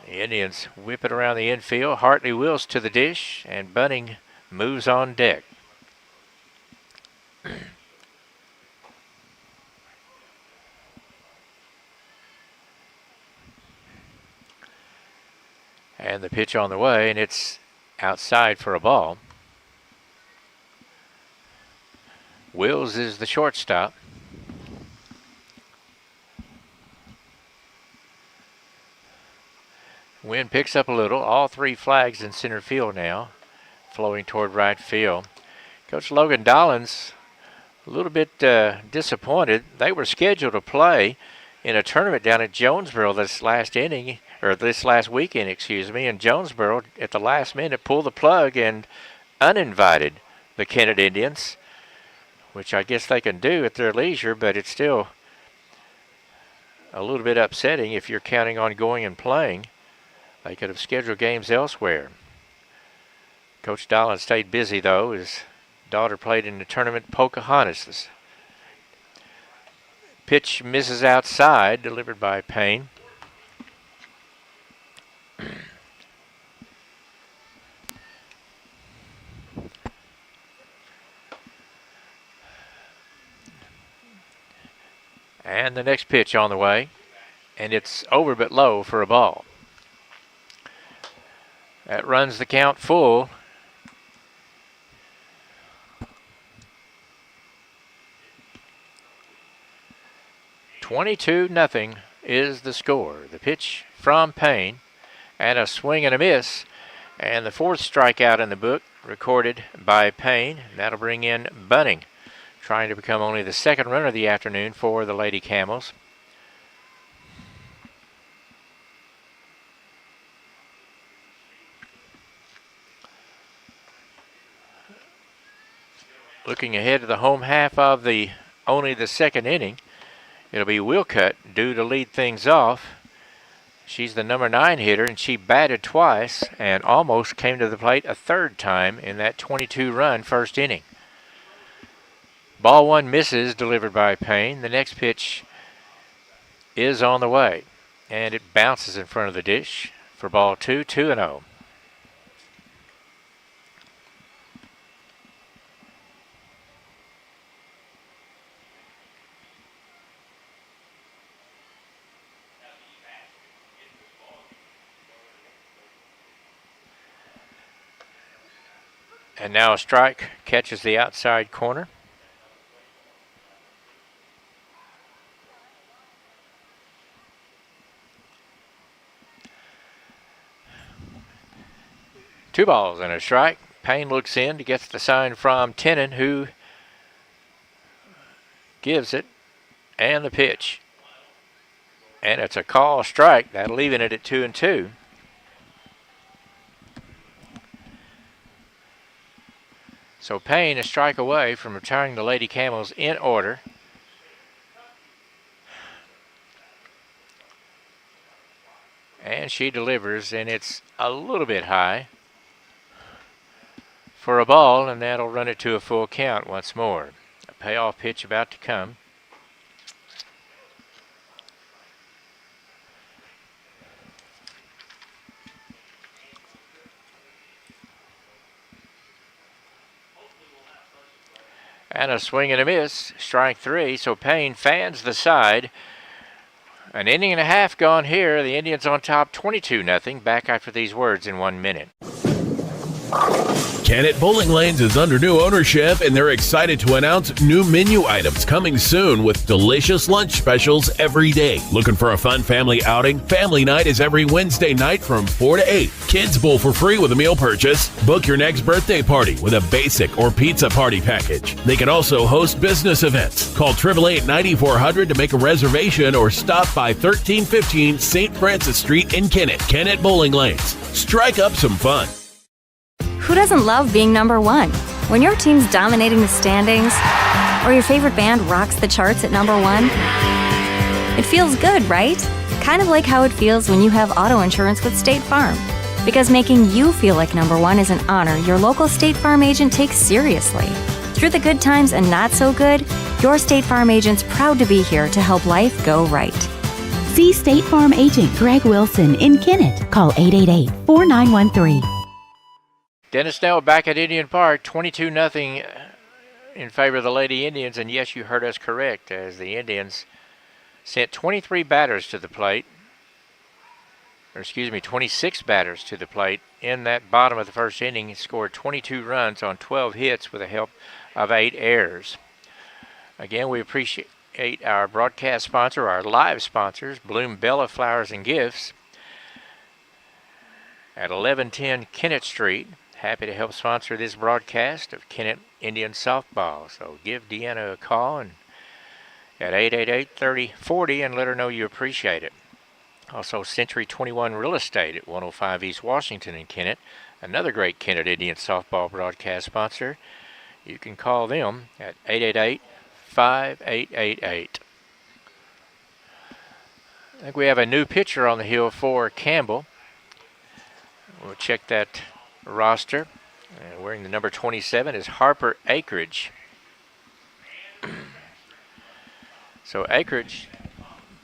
The Indians whip it around the infield. Hartley wheels to the dish, and Bunning moves on deck. And the pitch on the way, and it's outside for a ball. Wills is the shortstop. Wind picks up a little. All 3 flags in center field now, flowing toward right field. Coach Logan Dollins a little bit disappointed. They were scheduled to play in a tournament down at Jonesboro this last weekend, and Jonesboro at the last minute pulled the plug and uninvited the Kennett Indians, which I guess they can do at their leisure, but it's still a little bit upsetting if you're counting on going and playing. They could have scheduled games elsewhere. Coach Dolan stayed busy, though. His daughter played in the tournament Pocahontas. Pitch misses outside, delivered by Payne. And the next pitch on the way, and it's over but low for a ball. That runs the count full. "22-0 is the score. The pitch from Payne, and a swing and a miss, and the 4th strikeout in the book recorded by Payne. That'll bring in Bunning, trying to become only the 2nd runner of the afternoon for the Lady Camels. Looking ahead to the home half of only the 2nd inning, it'll be Wilcutt due to lead things off. She's the number 9 hitter, and she batted twice and almost came to the plate a 3rd time in that 22-run first inning. Ball 1 misses, delivered by Payne. The next pitch is on the way, and it bounces in front of the dish for ball 2, 2-0. And now a strike catches the outside corner. Two balls and a strike. Payne looks in to get the sign from Tennant, who gives it, and the pitch. And it's a call strike. That'll leave it at 2-2. So Payne a strike away from retiring the Lady Camels in order. And she delivers, and it's a little bit high for a ball, and that'll run it to a full count once more. A payoff pitch about to come. And a swing and a miss, strike 3. So Payne fans the side. An inning and a half gone here. The Indians on top 22-0. Back after these words in 1 minute. Kennett Bowling Lanes is under new ownership, and they're excited to announce new menu items coming soon with delicious lunch specials every day. Looking for a fun family outing? Family night is every Wednesday night from 4 to 8. Kids bowl for free with a meal purchase. Book your next birthday party with a basic or pizza party package. They can also host business events. Call 888-9400 to make a reservation or stop by 1315 St. Francis Street in Kennett. Kennett Bowling Lanes. Strike up some fun. Who doesn't love being number one? When your team's dominating the standings, or your favorite band rocks the charts at number one, it feels good, right? Kind of like how it feels when you have auto insurance with State Farm. Because making you feel like number one is an honor your local State Farm agent takes seriously. Through the good times and not so good, your State Farm agent's proud to be here to help life go right. See State Farm agent Greg Wilson in Kennett. Call 888-4913. Dennis Snell back at Indian Park, 22-0 in favor of the Lady Indians. And yes, you heard us correct, as the Indians sent 23 batters to the plate. Or excuse me, 26 batters to the plate in that bottom of the first inning. He scored 22 runs on 12 hits with the help of 8 errors. Again, we appreciate our broadcast sponsor, our live sponsors, Bloom Bella Flowers and Gifts at 1110 Kennett Street. Happy to help sponsor this broadcast of Kennett Indian Softball. So give Deanna a call and at 888-3040 and let her know you appreciate it. Also, Century 21 Real Estate at 105 East Washington in Kennett, another great Kennett Indian softball broadcast sponsor. You can call them at 888-5888. I think we have a new pitcher on the hill for Campbell. We'll check that roster. Wearing the number 27 is Harper Akridge. So Akridge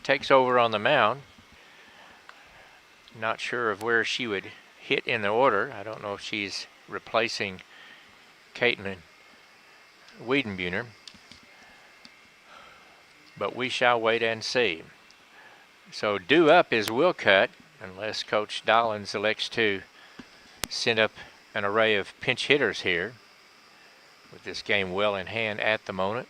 takes over on the mound. Not sure of where she would hit in the order. I don't know if she's replacing Caitlin Wiedenbuhner, but we shall wait and see. So due up is Wilcutt, unless Coach Dollins elects to send up an array of pinch hitters here, with this game well in hand at the moment.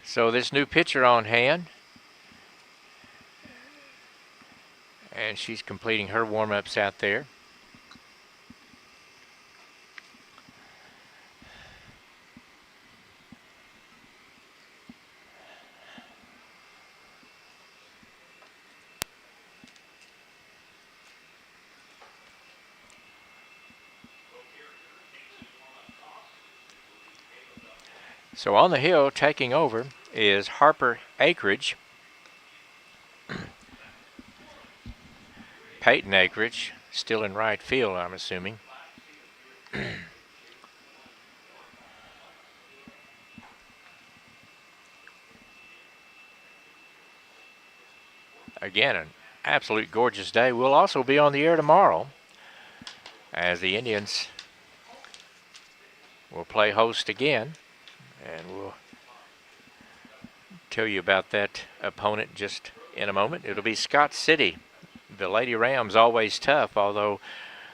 So this new pitcher on hand, and she's completing her warm-ups out there. So on the hill, taking over, is Harper Akridge. Peyton Akridge, still in right field, I'm assuming. Again, an absolute gorgeous day. We'll also be on the air tomorrow as the Indians will play host again. And we'll tell you about that opponent just in a moment. It'll be Scott City. The Lady Rams always tough, although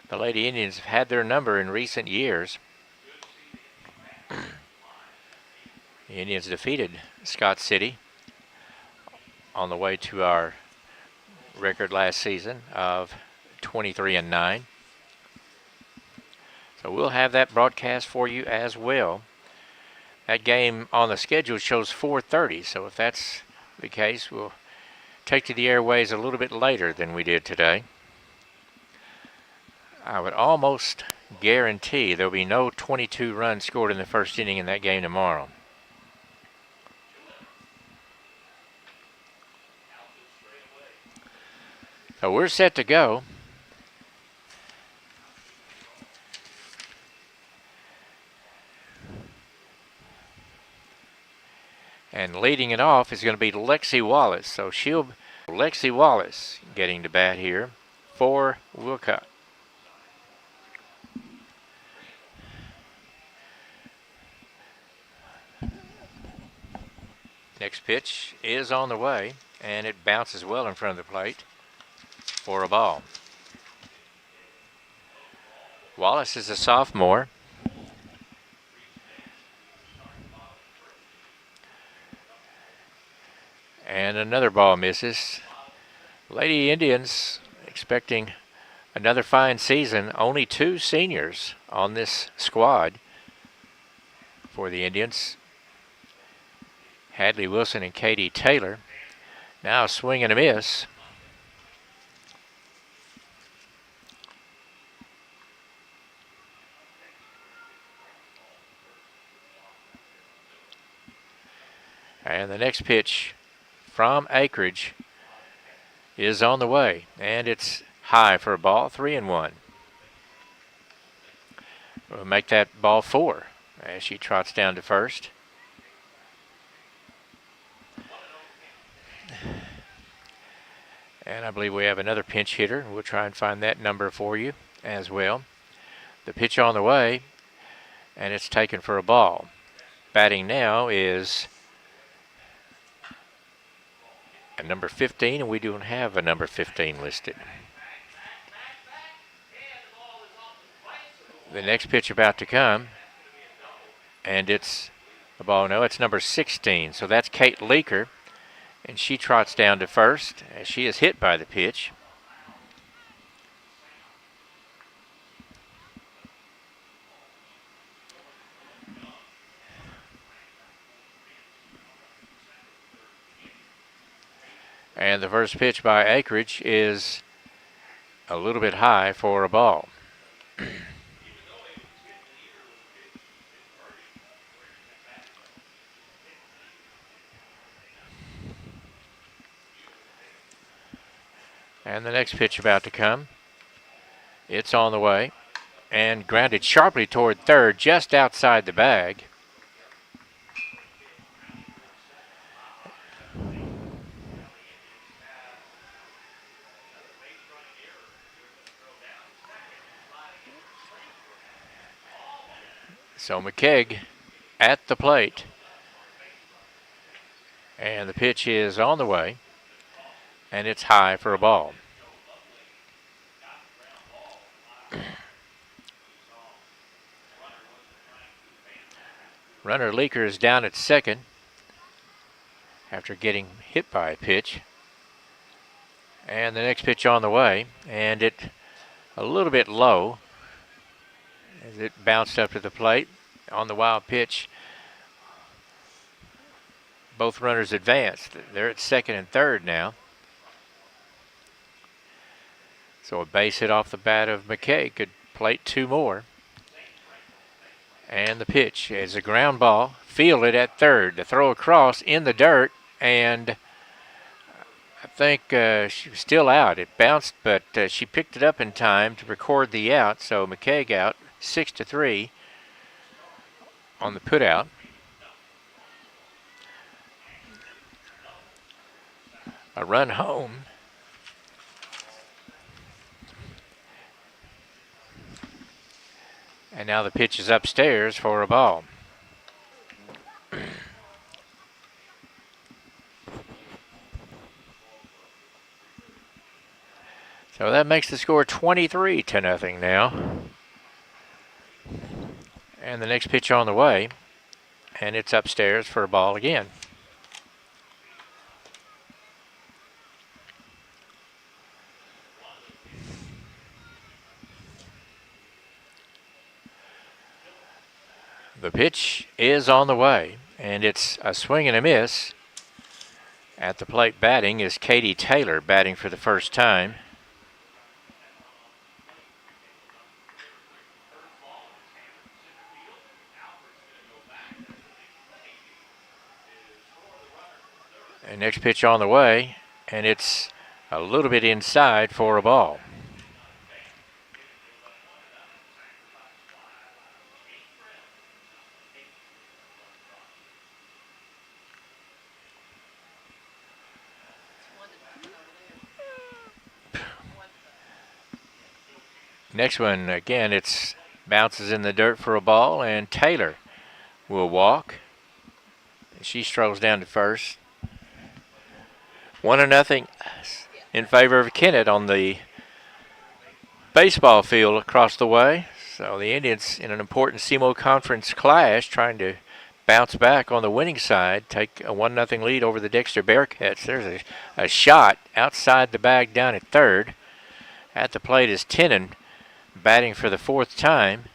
the Lady Indians have had their number in recent years. The Indians defeated Scott City on the way to our record last season of 23-9. So we'll have that broadcast for you as well. That game on the schedule shows 4:30, so if that's the case, we'll take to the airways a little bit later than we did today. I would almost guarantee there'll be no 22 runs scored in the first inning in that game tomorrow. So we're set to go. And leading it off is going to be Lexi Wallace. So Lexi Wallace getting to bat here for Wilcutt. Next pitch is on the way, and it bounces well in front of the plate for a ball. Wallace is a sophomore. And another ball misses. Lady Indians expecting another fine season. Only 2 seniors on this squad for the Indians. Hadley Wilson and Katie Taylor. Now swing and a miss. And the next pitch from Acreage is on the way, and it's high for a ball, 3-1. We'll make that ball 4 as she trots down to first. And I believe we have another pinch hitter, and we'll try and find that number for you as well. The pitch on the way, and it's taken for a ball. Batting now is a number 15, and we don't have a number 15 listed. The next pitch about to come, and it's a ball. No, it's number 16, so that's Kate Leaker, and she trots down to first as she is hit by the pitch. And the first pitch by Acreage is a little bit high for a ball. And the next pitch about to come. It's on the way and grounded sharply toward third, just outside the bag. So McKeag at the plate. And the pitch is on the way, and it's high for a ball. Runner Leaker is down at second after getting hit by a pitch. And the next pitch on the way, and it a little bit low as it bounced up to the plate on the wild pitch. Both runners advanced. They're at second and third now. So a base hit off the bat of McKay could plate 2 more. And the pitch is a ground ball, fielded at third. The throw across in the dirt, and I think she was still out. It bounced, but she picked it up in time to record the out. So McKay out 6-3 on the put out. A run home. And now the pitch is upstairs for a ball. So that makes the score 23-0 now. And the next pitch on the way, and it's upstairs for a ball again. The pitch is on the way, and it's a swing and a miss. At the plate batting is Katie Taylor, batting for the first time. And next pitch on the way, and it's a little bit inside for a ball. Next one, again, it's bounces in the dirt for a ball, and Taylor will walk. She strolls down to first. 1-0 in favor of Kennett on the baseball field across the way. So the Indians in an important SEMO Conference clash trying to bounce back on the winning side, take a 1-0 lead over the Dexter Bearcats. There's a shot outside the bag down at third. At the plate is Tennant, batting for the 4th time.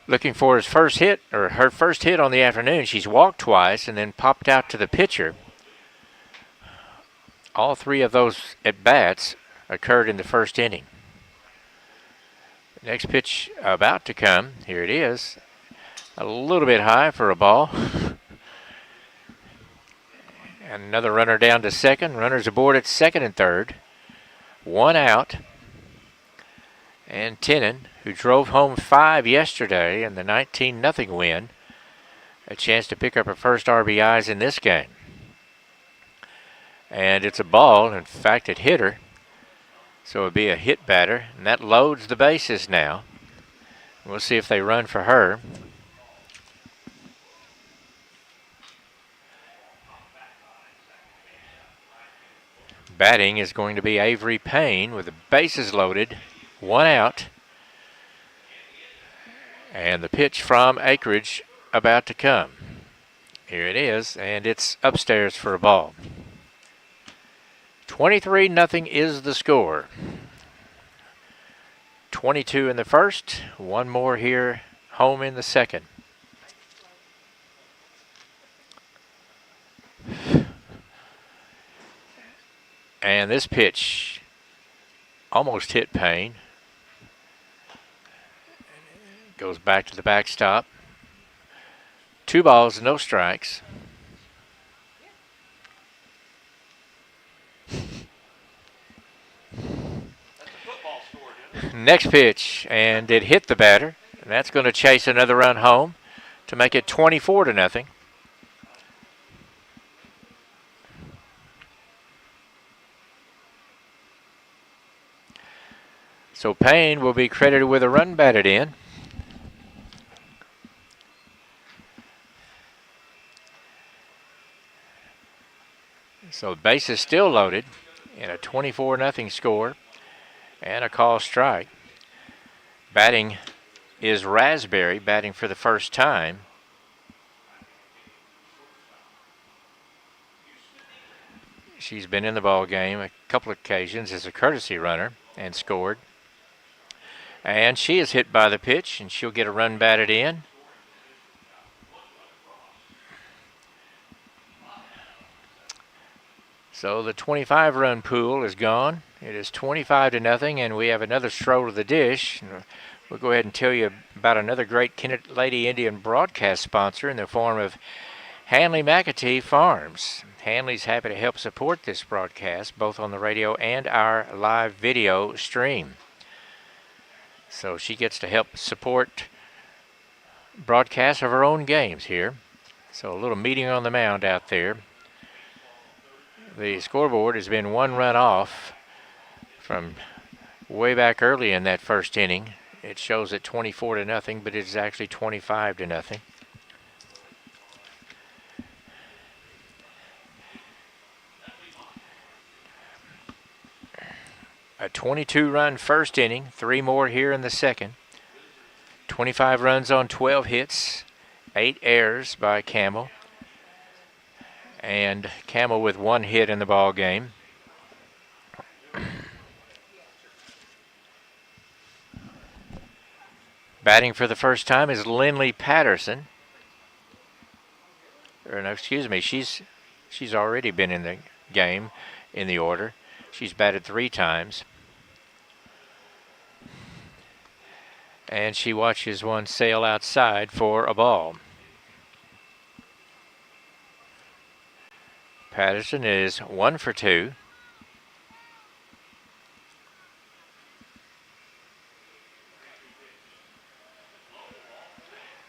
Looking for his first hit, or her first hit on the afternoon. She's walked twice and then popped out to the pitcher. All 3 of those at-bats occurred in the first inning. Next pitch about to come. Here it is. A little bit high for a ball. And another runner down to second. Runners aboard at second and third. One out. And Tennant, who drove home 5 yesterday in the 19-0 win, a chance to pick up her first RBIs in this game. And it's a ball. In fact, it hit her. So it would be a hit batter, and that loads the bases now. We'll see if they run for her. Batting is going to be Avery Payne with the bases loaded, one out. And the pitch from Acreage about to come. Here it is, and it's upstairs for a ball. 23-0 is the score. 22 in the first, one more here, home in the second. And this pitch almost hit Payne. Goes back to the backstop. 2 balls, no strikes. Next pitch, and it hit the batter. And that's going to chase another run home to make it 24-0. So Payne will be credited with a run batted in. So the base is still loaded in a 24-0 score and a call strike. Batting is Raspberry, batting for the first time. She's been in the ball game a couple of occasions as a courtesy runner and scored. And she is hit by the pitch, and she'll get a run batted in. So the 25-run pool is gone. It is 25-0, and we have another stroll to the dish. We'll go ahead and tell you about another great Kennett Lady Indian broadcast sponsor in the form of Hanley McAtee Farms. Hanley's happy to help support this broadcast, both on the radio and our live video stream. So she gets to help support broadcasts of her own games here. So a little meeting on the mound out there. The scoreboard has been 1 run off from way back early in that first inning. It shows it 24-0, but it's actually 25-0. A 22-run first inning, 3 more here in the second. 25 runs on 12 hits, 8 errors by Campbell. And Campbell with 1 hit in the ball game. Batting for the first time is Lindley Patterson. Or no, excuse me, she's already been in the game in the order. She's batted 3 times. And she watches one sail outside for a ball. Patterson is 1 for 2.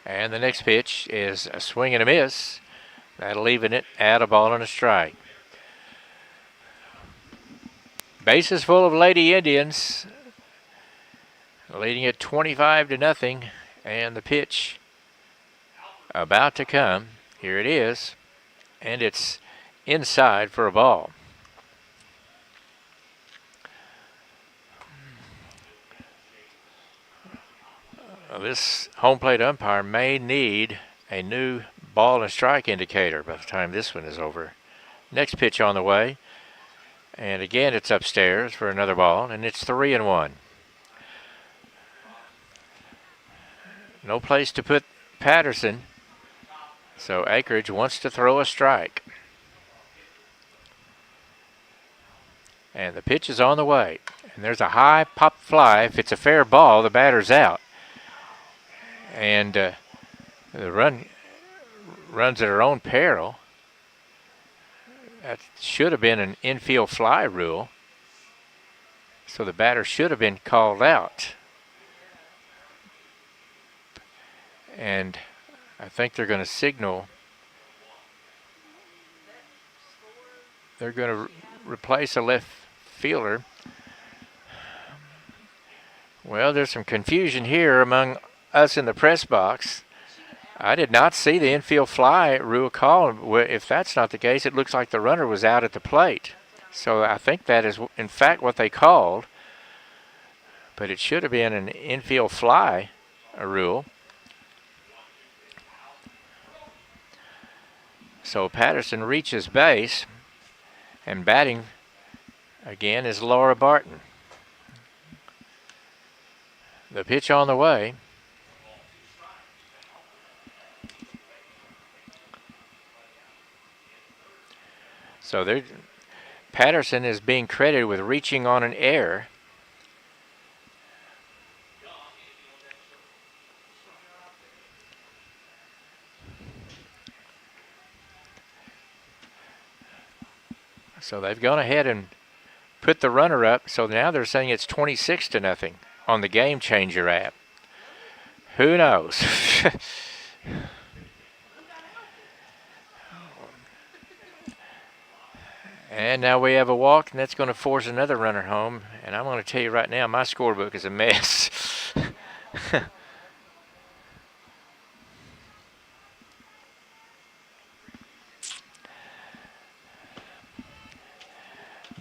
And the next pitch is a swing and a miss. That'll leave it at a ball and a strike. Bases full of Lady Indians, leading it 25-0, and the pitch about to come. Here it is, and it's inside for a ball. This home plate umpire may need a new ball and strike indicator by the time this one is over. Next pitch on the way. And again, it's upstairs for another ball, and it's 3-1. No place to put Patterson, so Acreage wants to throw a strike. And the pitch is on the way. And there's a high pop fly. If it's a fair ball, the batter's out. And the run runs at her own peril. That should have been an infield fly rule. So the batter should have been called out. And I think they're going to signal. They're going to replace a left fielder. Well, there's some confusion here among us in the press box. I did not see the infield fly rule call. If that's not the case, it looks like the runner was out at the plate. So I think that is, in fact, what they called. But it should have been an infield fly rule. So Patterson reaches base, and batting again is Laura Barton. The pitch on the way. So Patterson is being credited with reaching on an error. So they've gone ahead and put the runner up. So now they're saying it's 26-0 on the Game Changer app. Who knows? And now we have a walk, and that's going to force another runner home. And I'm going to tell you right now, my scorebook is a mess.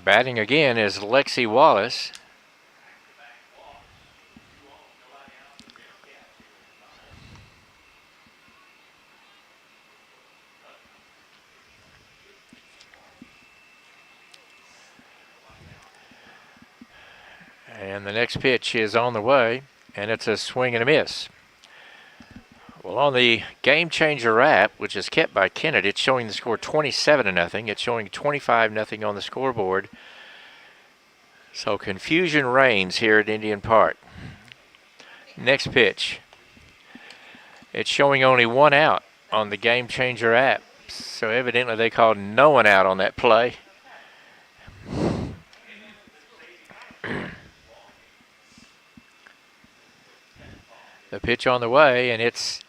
Batting again is Lexi Wallace. And the next pitch is on the way, and it's a swing and a miss. Well, on the Game Changer app, which is kept by Kennett, it's showing the score 27-0. It's showing 25-0 on the scoreboard. So confusion reigns here at Indian Park. Next pitch. It's showing only one out on the Game Changer app. So evidently they called no one out on that play. The pitch on the way, and it's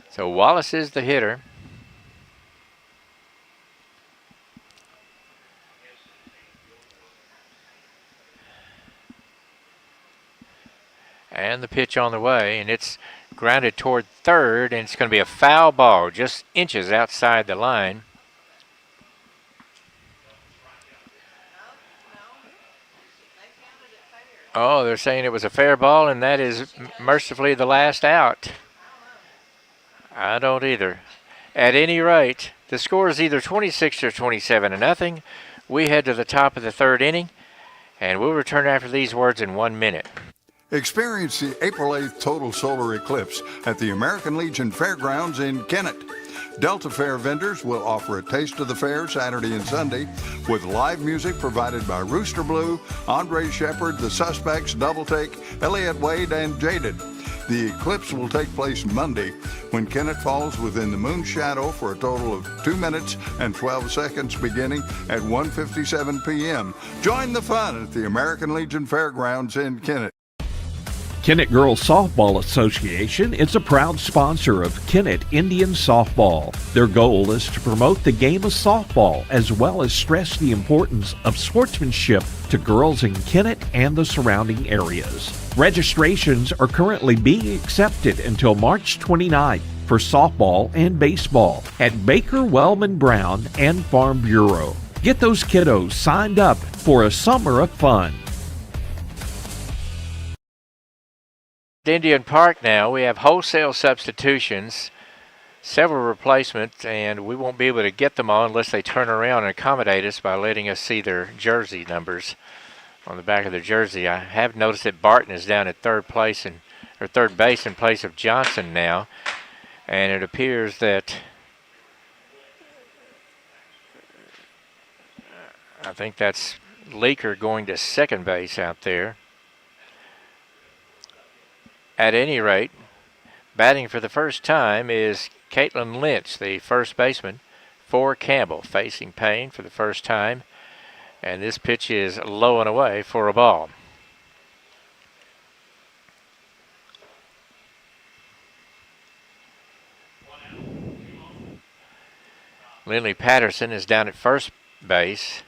so Wallace is the hitter. And the pitch on the way, and it's grounded toward third, and it's going to be a foul ball just inches outside the line. Oh, they're saying it was a fair ball, and that is mercifully the last out. I don't either. At any rate, the score is either 26 or 27-0. We head to the top of the third inning, and we'll return after these words in 1 minute. Experience the April 8th total solar eclipse at the American Legion Fairgrounds in Kennett. Delta Fair vendors will offer a taste of the fair Saturday and Sunday with live music provided by Rooster Blue, Andre Shepard, The Suspects, Double Take, Elliott Wade, and Jaded. The eclipse will take place Monday when Kennett falls within the moon's shadow for a total of 2 minutes and 12 seconds beginning at 1:57 p.m. Join the fun at the American Legion Fairgrounds in Kennett. Kennett Girls Softball Association is a proud sponsor of Kennett Indian Softball. Their goal is to promote the game of softball as well as stress the importance of sportsmanship to girls in Kennett and the surrounding areas. Registrations are currently being accepted until March 29th for softball and baseball at Baker, Wellman Brown, and Farm Bureau. Get those kiddos signed up for a summer of fun. Indian Park now, we have wholesale substitutions, several replacements, and we won't be able to get them all unless they turn around and accommodate us by letting us see their jersey numbers on the back of their jersey. I have noticed that Barton is down at third base in place of Johnson now, and it appears that I think that's Leaker going to second base out there. At any rate, batting for the first time is Caitlin Lynch, the first baseman for Campbell, facing Payne for the first time. And this pitch is low and away for a ball. Lindley Patterson is down at first base.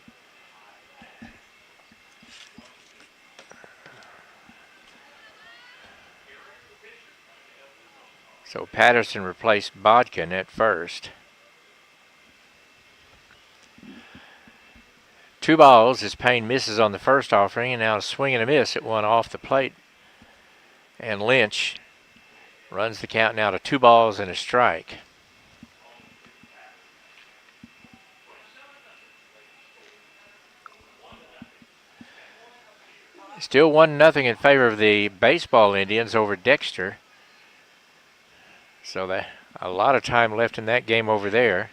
So Patterson replaced Bodkin at first. 2 balls as Payne misses on the first offering, and now a swing and a miss at one off the plate. And Lynch runs the count now to 2 balls and a strike. Still 1-0 in favor of the baseball Indians over Dexter. So a lot of time left in that game over there.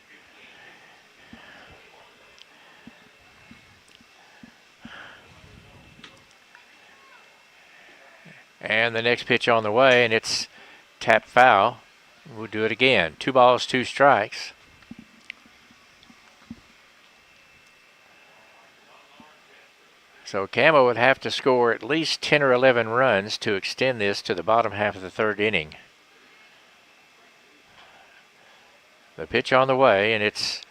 And the next pitch on the way, and it's tap foul. We'll do it again. 2 balls, 2 strikes. So Campbell would have to score at least 10 or 11 runs to extend this to the bottom half of the 3rd inning. The pitch on the way, and it's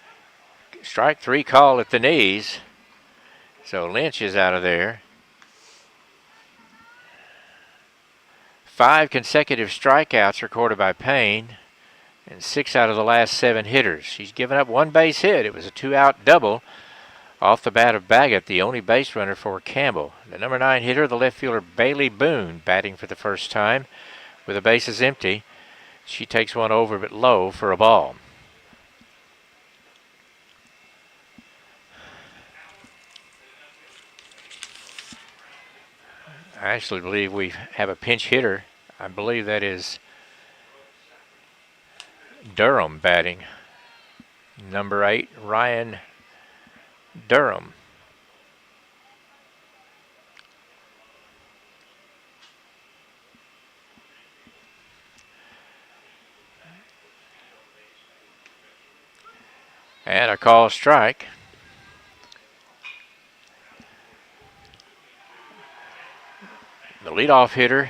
strike 3 call at the knees. So Lynch is out of there. 5 consecutive strikeouts recorded by Payne, and 6 out of the last 7 hitters. She's given up 1 base hit. It was a 2-out double off the bat of Baggett, the only base runner for Campbell. The number 9 hitter, the left fielder Bailey Boone, batting for the first time with the bases empty. She takes one over but low for a ball. I actually believe we have a pinch hitter. I believe that is Durham batting. Number 8, Ryan Durham. And a call strike. The leadoff hitter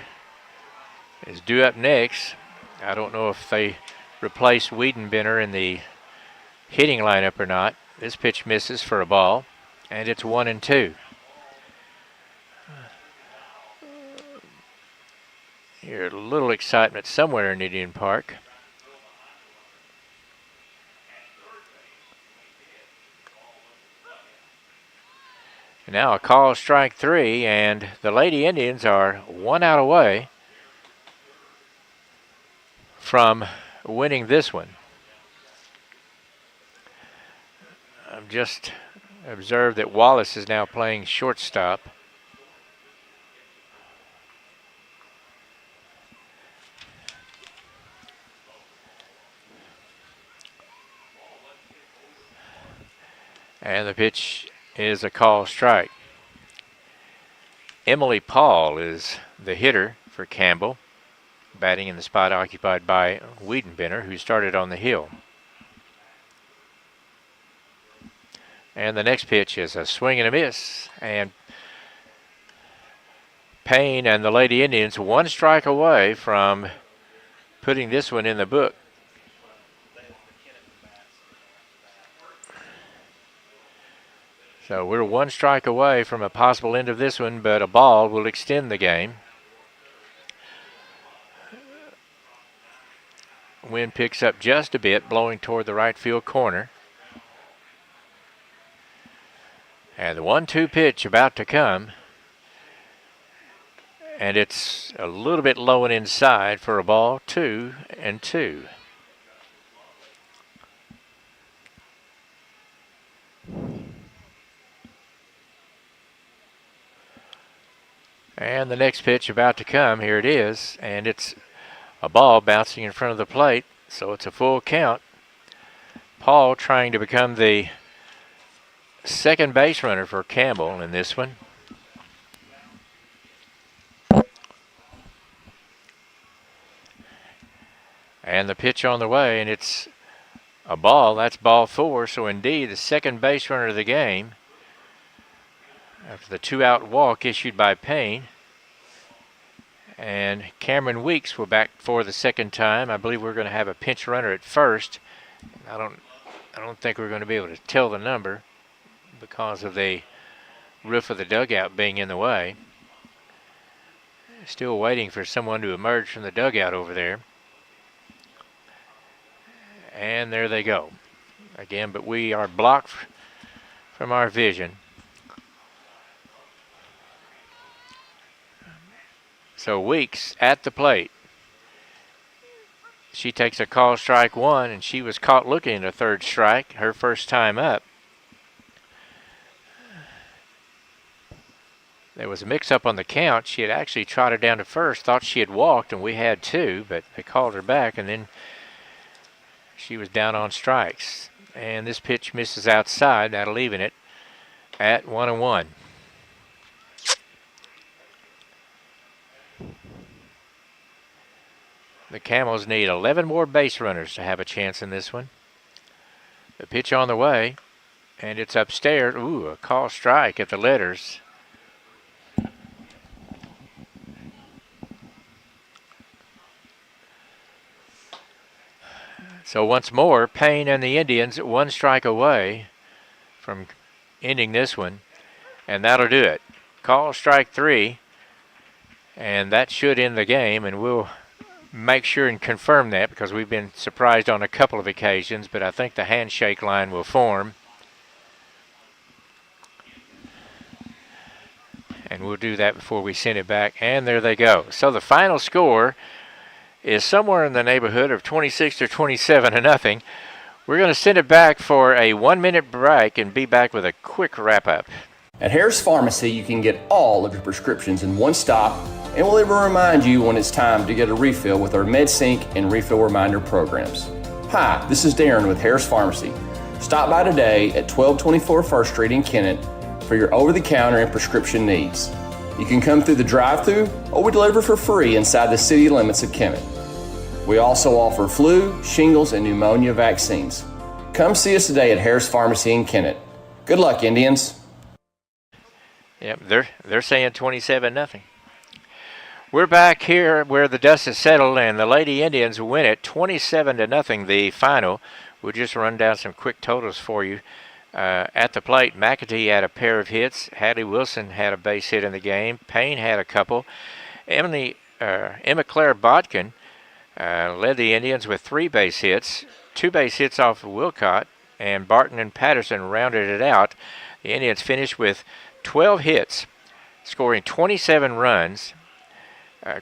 is due up next. I don't know if they replaced Wiedenbender in the hitting lineup or not. This pitch misses for a ball, and it's 1-2. Here, a little excitement somewhere in Indian Park. And now a call strike 3, and the Lady Indians are 1 out away from winning this one. I've just observed that Wallace is now playing shortstop. And the pitch is a call strike. Emily Paul is the hitter for Campbell, batting in the spot occupied by Wiedenbender, who started on the hill. And the next pitch is a swing and a miss, and Payne and the Lady Indians 1 strike away from putting this one in the book. So we're 1 strike away from a possible end of this one, but a ball will extend the game. Wind picks up just a bit, blowing toward the right field corner. And the 1-2 pitch about to come. And it's a little bit low and inside for a ball, 2-2. And the next pitch about to come, here it is, and it's a ball bouncing in front of the plate, so it's a full count. Paul trying to become the second base runner for Campbell in this one. And the pitch on the way, and it's a ball. That's ball 4. So indeed, the second base runner of the game after the 2-out walk issued by Payne. And Cameron Weeks will back for the second time. I believe we're going to have a pinch runner at first. I don't think we're going to be able to tell the number because of the roof of the dugout being in the way. Still waiting for someone to emerge from the dugout over there. And there they go. Again, but we are blocked from our vision. So Weeks at the plate. She takes a call strike 1, and she was caught looking at a third strike, her first time up. There was a mix-up on the count. She had actually trotted down to first, thought she had walked, and we had 2, but they called her back, and then she was down on strikes. And this pitch misses outside, that'll leaving it at 1-1. The Camels need 11 more base runners to have a chance in this one. The pitch on the way, and it's upstairs. Ooh, a call strike at the letters. So once more, Payne and the Indians 1 strike away from ending this one, and that'll do it. Call strike 3, and that should end the game, and we'll make sure and confirm that because we've been surprised on a couple of occasions, but I think the handshake line will form. And we'll do that before we send it back, and there they go. So the final score is somewhere in the neighborhood of 26 or 27-0. We're going to send it back for a 1-minute break and be back with a quick wrap-up. At Harris Pharmacy, you can get all of your prescriptions in one stop, and we'll even remind you when it's time to get a refill with our MedSync and Refill Reminder programs. Hi, this is Darren with Harris Pharmacy. Stop by today at 1224 First Street in Kennett for your over-the-counter and prescription needs. You can come through the drive-thru, or we deliver for free inside the city limits of Kennett. We also offer flu, shingles, and pneumonia vaccines. Come see us today at Harris Pharmacy in Kennett. Good luck, Indians. Yep, they're saying 27-0. We're back here where the dust has settled, and the Lady Indians win it 27-0, the final. We'll just run down some quick totals for you. At the plate, McAtee had a pair of hits. Hadley Wilson had a base hit in the game. Payne had a couple. Emma Claire Bodkin led the Indians with 3 base hits, 2 base hits off of Wilcott, and Barton and Patterson rounded it out. The Indians finished with 12 hits, scoring 27 runs,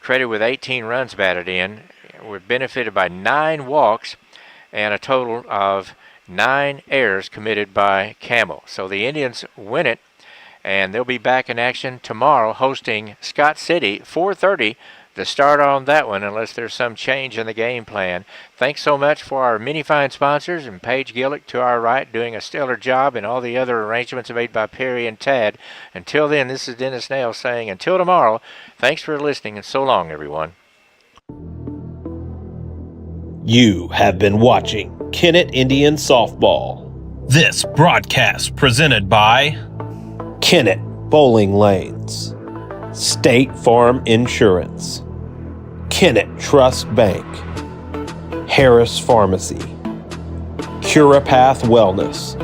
credited with 18 runs batted in. We're benefited by 9 walks and a total of 9 errors committed by Campbell. So the Indians win it, and they'll be back in action tomorrow hosting Scott City, 4:30. The start on that one, unless there's some change in the game plan. Thanks so much for our many fine sponsors, and Paige Gillick to our right doing a stellar job, and all the other arrangements made by Perry and Tad. Until then, this is Dennis Nail saying until tomorrow, thanks for listening, and so long, everyone. You have been watching Kennett Indian Softball. This broadcast presented by Kennett Bowling Lanes, State Farm Insurance, Kennett Trust Bank, Harris Pharmacy, Curapath Wellness,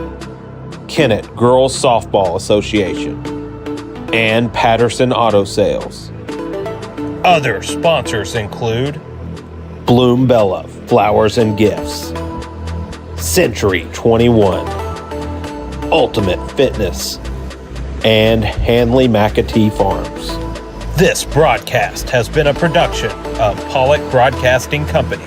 Kennett Girls Softball Association, and Patterson Auto Sales. Other sponsors include Bloom Bella Flowers and Gifts, Century 21, Ultimate Fitness, and Hanley McAtee Farms. This broadcast has been a production of Pollock Broadcasting Company.